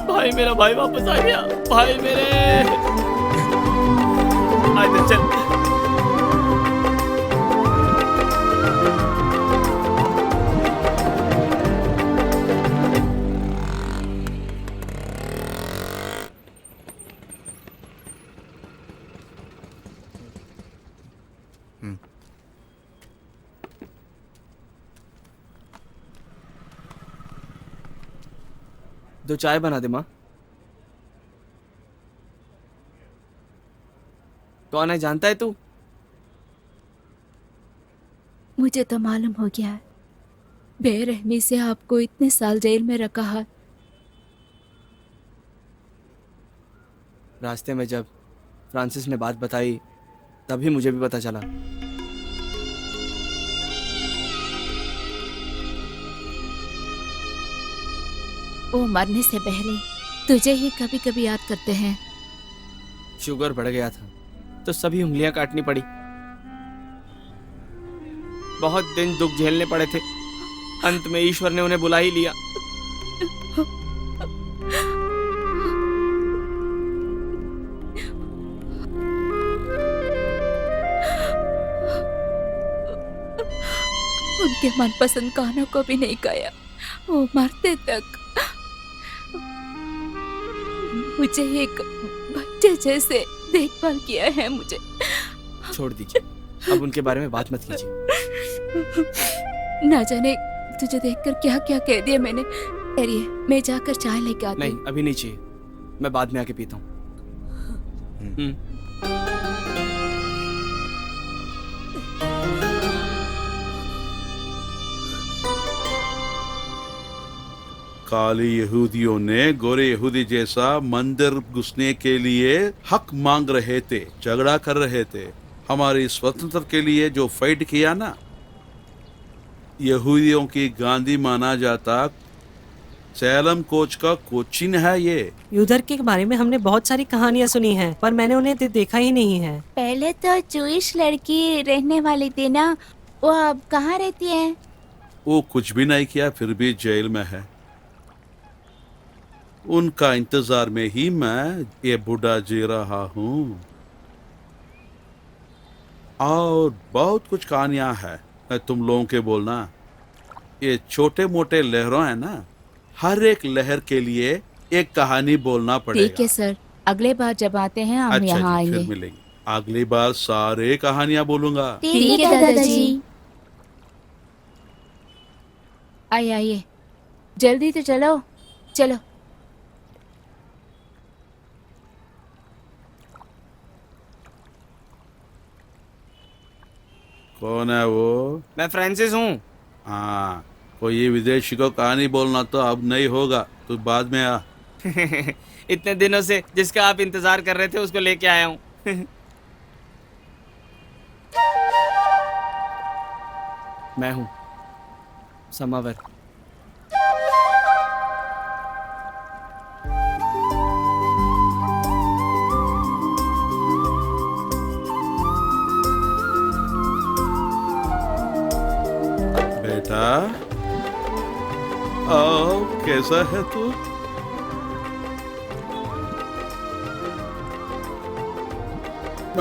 [SPEAKER 2] भाई मेरा भाई वापस आ गया। भाई मेरे आइए चल। दो चाय बना दे माँ। कौन है जानता है तू?
[SPEAKER 8] मुझे तो मालूम हो गया है। बेरहमी से आपको इतने साल जेल में रखा है।
[SPEAKER 2] रास्ते में जब फ्रांसिस ने बात बताई तभी मुझे भी पता चला।
[SPEAKER 8] वो मरने से पहले तुझे ही कभी कभी याद करते हैं।
[SPEAKER 2] शुगर बढ़ गया था तो सभी उंगलियां काटनी पड़ी। बहुत दिन दुख झेलने पड़े थे। अंत में ईश्वर ने उन्हें बुला ही लिया।
[SPEAKER 8] उनके मनपसंद गानों को भी नहीं गाया। वो मरते तक मुझे एक बच्चे जैसे देखभाल किया है। मुझे
[SPEAKER 2] छोड़ दीजिए, अब उनके बारे में बात मत कीजिए।
[SPEAKER 8] ना जाने तुझे देखकर क्या क्या कह दिया मैंने। ठहरिए, मैं जाकर चाय लेके आती हूँ।
[SPEAKER 2] नहीं, अभी नहीं चाहिए, मैं बाद में आके पीता हूँ।
[SPEAKER 4] काले यहूदियों ने गोरे यहूदी जैसा मंदिर घुसने के लिए हक मांग रहे थे, झगड़ा कर रहे थे। हमारी स्वतंत्रता के लिए जो फाइट किया ना, यहूदियों की गांधी माना जाता। सैलम कोच का कोचिन है ये।
[SPEAKER 16] यूदर के बारे में हमने बहुत सारी कहानियां सुनी हैं, पर मैंने उन्हें देखा ही नहीं है।
[SPEAKER 8] पहले तो जूइश लड़की रहने वाली थी ना, वो अब कहाँ रहती है?
[SPEAKER 4] वो कुछ भी नहीं किया फिर भी जेल में है। उनका इंतजार में ही मैं ये बूढ़ा जी रहा हूँ। और बहुत कुछ कहानियां हैं, तुम लोगों के बोलना। ये छोटे मोटे लहरों है ना, हर एक लहर के लिए एक कहानी बोलना पड़ेगा।
[SPEAKER 8] ठीक है सर, अगले बार जब आते हैं हम
[SPEAKER 4] अच्छा
[SPEAKER 8] यहाँ
[SPEAKER 4] जी,
[SPEAKER 8] आएंगे।
[SPEAKER 4] फिर मिलेंगे। अगली बार सारे कहानियां बोलूंगा।
[SPEAKER 8] ठीक है दादाजी। आइए आइए, जल्दी तो चलो चलो।
[SPEAKER 4] कौन है वो?
[SPEAKER 2] मैं फ्रांसिस हूँ।
[SPEAKER 4] हाँ, कोई विदेशी को कहानी बोलना तो अब नहीं होगा, तू बाद में आ।
[SPEAKER 2] इतने दिनों से जिसका आप इंतजार कर रहे थे उसको लेके आया हूँ। मैं हूँ समावर।
[SPEAKER 4] बेटा, आओ, कैसा है तू?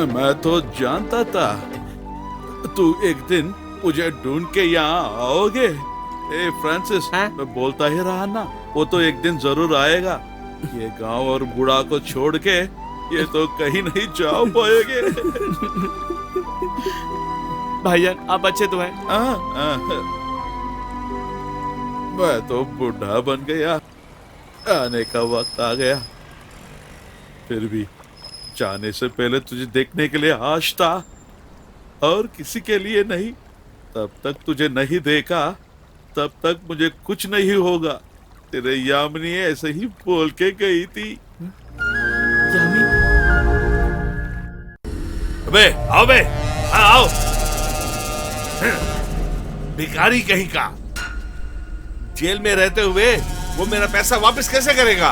[SPEAKER 4] मैं तो जानता था तू एक दिन मुझे ढूंढ के यहाँ आओगे। ए फ्रांसिस, मैं बोलता ही रहा ना, वो तो एक दिन जरूर आएगा। ये गांव और बूढ़ा को छोड़ के ये तो कहीं नहीं जा पाएंगे।
[SPEAKER 2] भाईजान आप अच्छे तो हैं?
[SPEAKER 4] मैं तो बूढ़ा बन गया, आने का वक्त आ गया। फिर भी जाने से पहले तुझे देखने के लिए आश था, और किसी के लिए नहीं। तब तक तुझे नहीं देखा, तब तक मुझे कुछ नहीं होगा। तेरे यामिनी ऐसे ही बोल के गई थी।
[SPEAKER 3] अबे आओ बे, आओ। भिखारी कहीं का, जेल में रहते हुए वो मेरा पैसा वापस कैसे करेगा?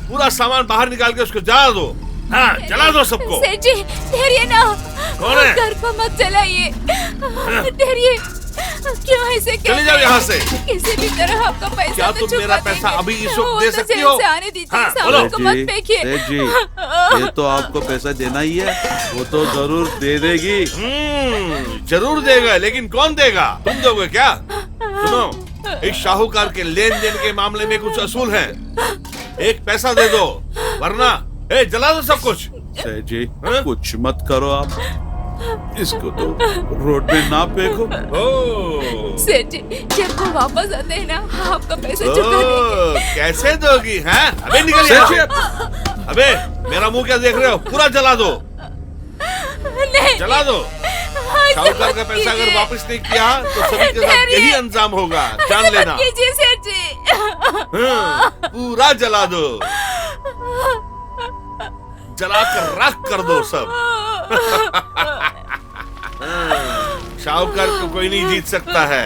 [SPEAKER 3] पूरा सामान बाहर निकाल के उसको जला दो। हाँ, जला दो सबको।
[SPEAKER 8] सेठ जी ठहरिए ना।
[SPEAKER 3] कौन है?
[SPEAKER 8] घर को मत जलाइए। ठहरिए, क्यों ऐसे
[SPEAKER 3] चले जाओ यहाँ से।
[SPEAKER 8] किसी भी तरह आपका पैसा
[SPEAKER 3] क्या
[SPEAKER 8] तो
[SPEAKER 3] तुम
[SPEAKER 8] चुका
[SPEAKER 3] मेरा
[SPEAKER 8] देंगे।
[SPEAKER 3] पैसा अभी इस
[SPEAKER 8] वो
[SPEAKER 3] वक्त दे
[SPEAKER 8] तो
[SPEAKER 3] सकती
[SPEAKER 8] जेल
[SPEAKER 3] हो?
[SPEAKER 8] से आने दीजिए,
[SPEAKER 3] हाँ,
[SPEAKER 8] सामान को मत फेंकिए।
[SPEAKER 4] सेठ जी, ये तो आपको पैसा देना ही है, वो तो जरूर दे देगी।
[SPEAKER 3] जरूर देगा, लेकिन कौन देगा? तुम दोगे क्या? सुनो, इस शाहूकार के लेन देन के मामले में कुछ असूल है। एक पैसा दे दो, वरना जला दो सब कुछ।
[SPEAKER 4] सेठ जी, कुछ मत करो आप, इसको तो रोड पे ना फेंको।
[SPEAKER 8] सेठ जी जब वो वापस आते हैं ना, आपका पैसा चुका देंगे।
[SPEAKER 3] कैसे दोगी? हैं? अबे निकल यहाँ से। अबे मेरा मुंह क्या देख रहे हो? पूरा जला दो।
[SPEAKER 8] नहीं,
[SPEAKER 3] जला दो। शाहूकार का पैसा अगर वापस नहीं किया तो सभी के साथ यही अंजाम होगा, जान लेना।
[SPEAKER 8] कीजिए सेठ जी।
[SPEAKER 3] पूरा जला दो, जला कर राख कर दो सब। शाहूकार को कोई नहीं जीत सकता है।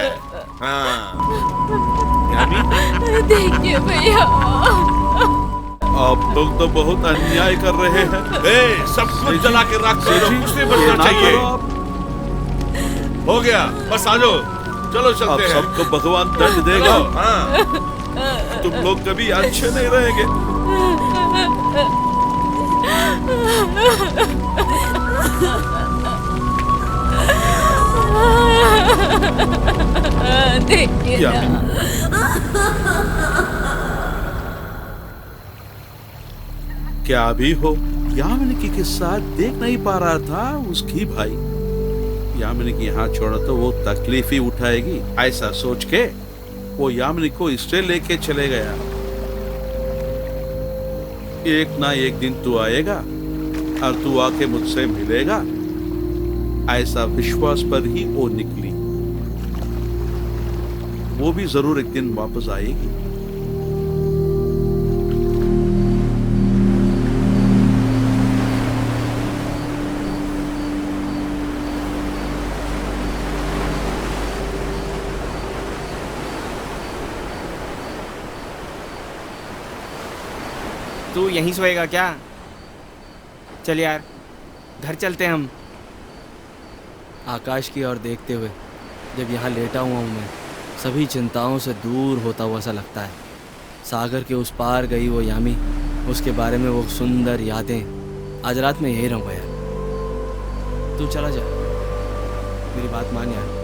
[SPEAKER 8] देखिए भैया,
[SPEAKER 4] आप लोग तो बहुत अन्याय कर रहे हैं।
[SPEAKER 3] सब कुछ जला के राख कर दो, कुछ नहीं बचना चाहिए। हो गया, बस आ जाओ, चलो चलते हैं।
[SPEAKER 4] सबको भगवान दंड देगा। तुम लोग कभी अच्छे नहीं रहेंगे।
[SPEAKER 8] देखिए ना।
[SPEAKER 4] क्या भी हो, यामिनी के साथ देख नहीं पा रहा था उसकी भाई। यामिनी की यहाँ छोड़ा तो वो तकलीफ ही उठाएगी, ऐसा सोच के वो यामिनी को इससे लेके चले गया। एक ना एक दिन तू आएगा और तू आके मुझसे मिलेगा, ऐसा विश्वास पर ही वो निकली। वो भी जरूर एक दिन वापस आएगी।
[SPEAKER 2] तू यहीं सोएगा क्या? चल यार, घर चलते हैं हम।
[SPEAKER 17] आकाश की ओर देखते हुए जब यहाँ लेटा हुआ हूँ मैं, सभी चिंताओं से दूर होता हुआ सा लगता है। सागर के उस पार गई वो यामी, उसके बारे में वो सुंदर यादें। आज रात में यही रहूँगा यार। तू चला जा, मेरी बात मान यार।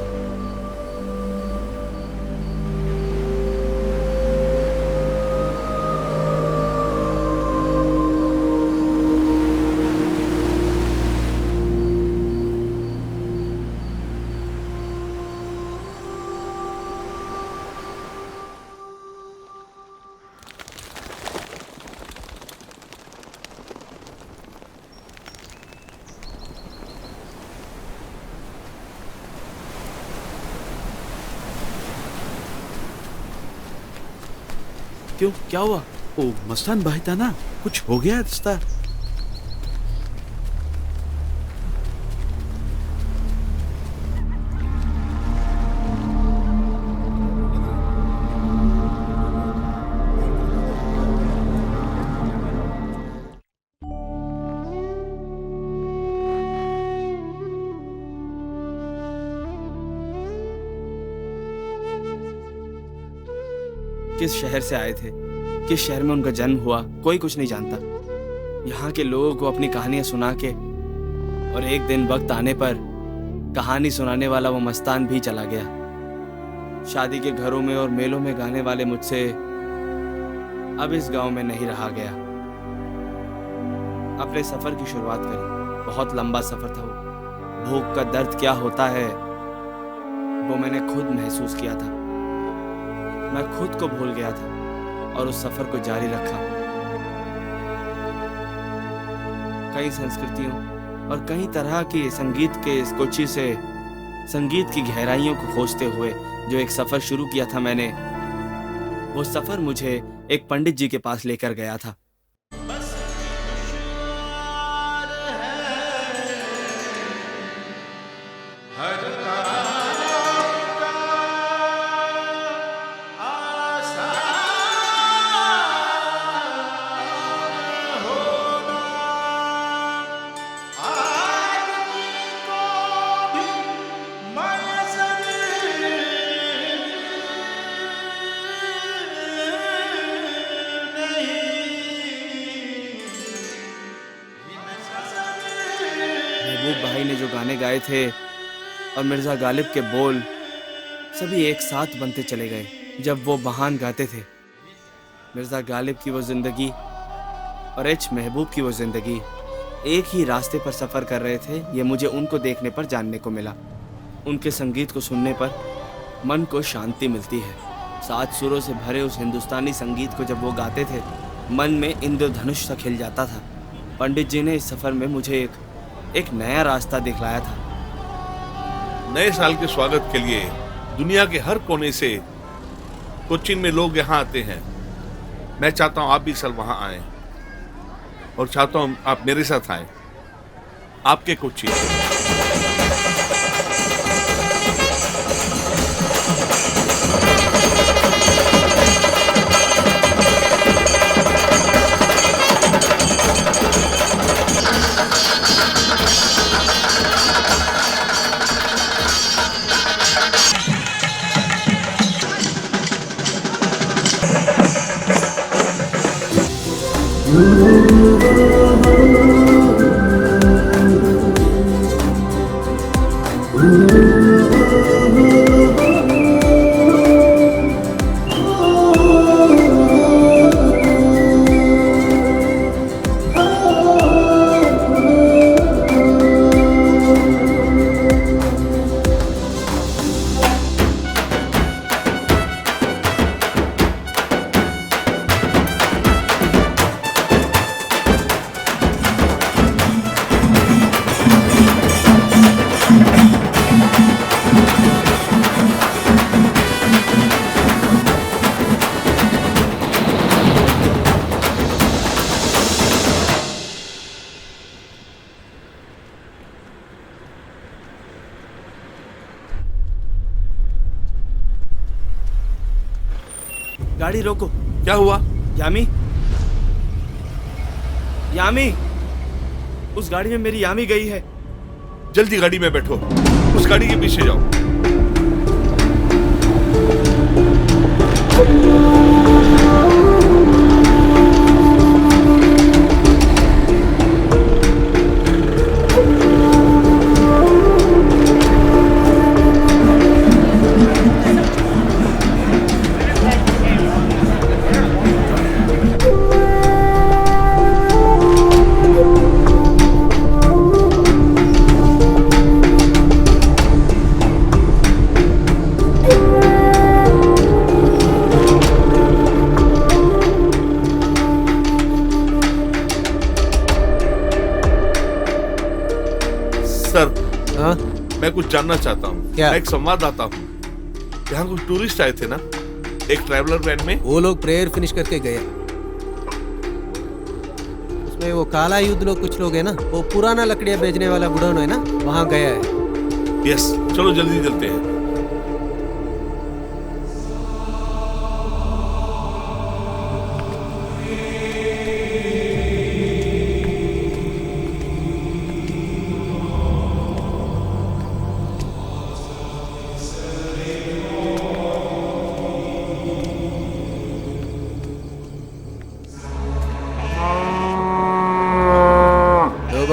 [SPEAKER 4] क्यों, क्या हुआ? ओ मस्तान भाई था ना, कुछ हो गया रिश्ता?
[SPEAKER 17] किस शहर से आए थे, किस शहर में उनका जन्म हुआ, कोई कुछ नहीं जानता। यहाँ के लोगों को अपनी कहानियां सुना के और एक दिन वक्त आने पर कहानी सुनाने वाला वो मस्तान भी चला गया। शादी के घरों में और मेलों में गाने वाले मुझसे अब इस गांव में नहीं रहा गया। अपने सफर की शुरुआत करी। बहुत लंबा सफर था वो। भूख का दर्द क्या होता है वो मैंने खुद महसूस किया था। मैं खुद को भूल गया था और उस सफर को जारी रखा। कई संस्कृतियों और कई तरह की संगीत के इस कोची से संगीत की गहराइयों को खोजते हुए जो एक सफर शुरू किया था मैंने, वो सफर मुझे एक पंडित जी के पास लेकर गया था। महबूब भाई ने जो गाने गाए थे और मिर्जा गालिब के बोल सभी एक साथ बनते चले गए जब वो बहान गाते थे। मिर्जा गालिब की वो जिंदगी और एच महबूब की वो जिंदगी एक ही रास्ते पर सफर कर रहे थे, ये मुझे उनको देखने पर जानने को मिला। उनके संगीत को सुनने पर मन को शांति मिलती है। 7 सुरों से भरे उस हिंदुस्तानी संगीत को जब वो गाते थे, मन में इंद्रधनुष सा खिल जाता था। पंडित जी ने इस सफर में मुझे एक नया रास्ता दिखलाया था।
[SPEAKER 3] नए साल के स्वागत के लिए दुनिया के हर कोने से कोचीन में लोग यहाँ आते हैं। मैं चाहता हूँ आप भी साल वहाँ आए और चाहता हूँ आप मेरे साथ आए आपके कोचीन।
[SPEAKER 17] गाड़ी रोको।
[SPEAKER 3] क्या हुआ?
[SPEAKER 17] यामी, यामी, उस गाड़ी में मेरी यामी गई है।
[SPEAKER 3] जल्दी गाड़ी में बैठो, उस गाड़ी के पीछे जाओ।
[SPEAKER 1] हाँ?
[SPEAKER 3] मैं कुछ जानना चाहता हूँ।
[SPEAKER 1] क्या?
[SPEAKER 3] मैं एक संवाददाता हूँ। यहाँ कुछ टूरिस्ट आए थे ना, एक ट्रैवलर वैन में?
[SPEAKER 5] वो लोग प्रेयर फिनिश करके गए। उसमें वो काला युद्ध लोग कुछ लोग है ना, वो पुराना लकड़ियां बेचने वाला बुढ़ान है ना, वहाँ गया है।
[SPEAKER 3] यस, चलो जल्दी चलते हैं।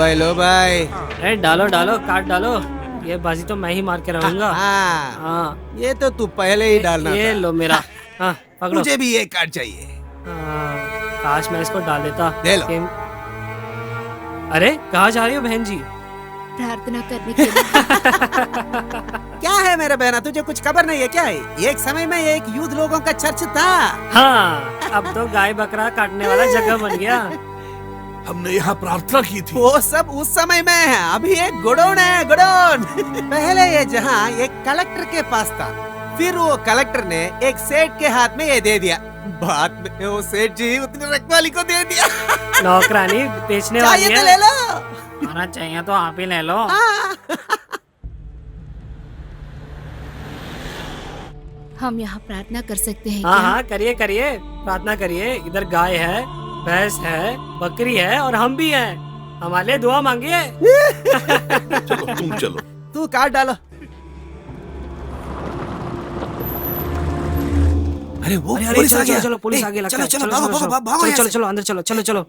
[SPEAKER 5] लो भाई
[SPEAKER 6] अरे डालो डालो, काट डालो। ये बाजी तो मैं ही मार के रहूंगा।
[SPEAKER 5] हाँ, ये तो तू पहले ही डालना
[SPEAKER 6] ये
[SPEAKER 5] था।
[SPEAKER 6] लो मेरा। हाँ, पकड़ो।
[SPEAKER 5] मुझे भी ये कार्ड चाहिए।
[SPEAKER 6] काश मैं इसको डाल देता।
[SPEAKER 5] ले लो।
[SPEAKER 6] अरे कहाँ जा रही हो बहन जी?
[SPEAKER 9] प्रार्थना करने के लिए।
[SPEAKER 5] क्या है मेरे बहना, तुझे कुछ खबर नहीं है क्या? एक समय में एक युद्ध लोगों का चर्च था।
[SPEAKER 6] हाँ, अब तो गाय बकरा काटने वाला जगह बन गया।
[SPEAKER 3] हमने यहाँ प्रार्थना की थी।
[SPEAKER 5] वो सब उस समय में है, अभी एक गोडाउन है, गोडाउन। पहले ये जहाँ एक कलेक्टर के पास था, फिर वो कलेक्टर ने एक सेठ के हाथ में ये दे दिया। बाद में वो सेठ जी उतनी रखवाली को दे दिया।
[SPEAKER 6] नौकरानी बेचने वाली है।
[SPEAKER 5] चाहिए तो ले लो।
[SPEAKER 6] आना चाहिए तो आप ही ले लो।
[SPEAKER 8] हम यहाँ प्रार्थना कर सकते हैं
[SPEAKER 6] हाँ
[SPEAKER 8] क्या?
[SPEAKER 6] हाँ, करिए करिए, प्रार्थना करिए। इधर गाय है, भैंस है, बकरी है और हम भी हैं। हमारे लिए दुआ मांगिए।
[SPEAKER 3] चलो तुम चलो।
[SPEAKER 5] तू कार्ड डालो। अरे वो पुलिस आ गया।
[SPEAKER 6] चलो पुलिस आगे लगता है।
[SPEAKER 5] चलो भागो
[SPEAKER 6] चलो चलो अंदर चलो, चलो चलो।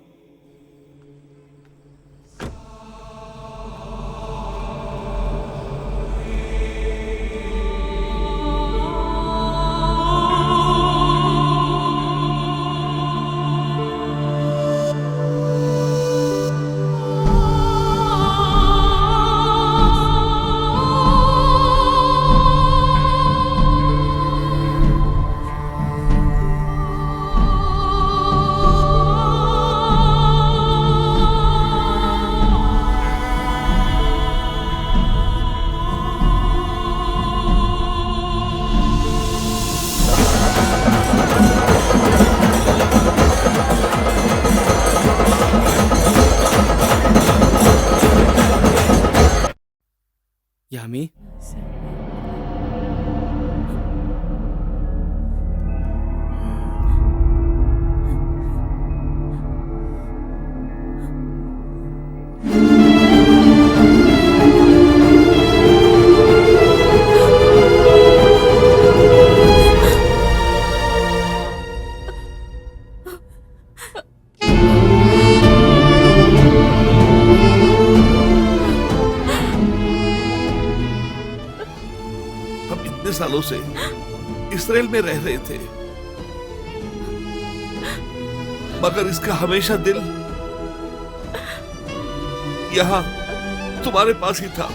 [SPEAKER 17] यामी,
[SPEAKER 3] सालों से इसराइल में रह रहे थे, मगर इसका हमेशा दिल यहाँ तुम्हारे पास ही था।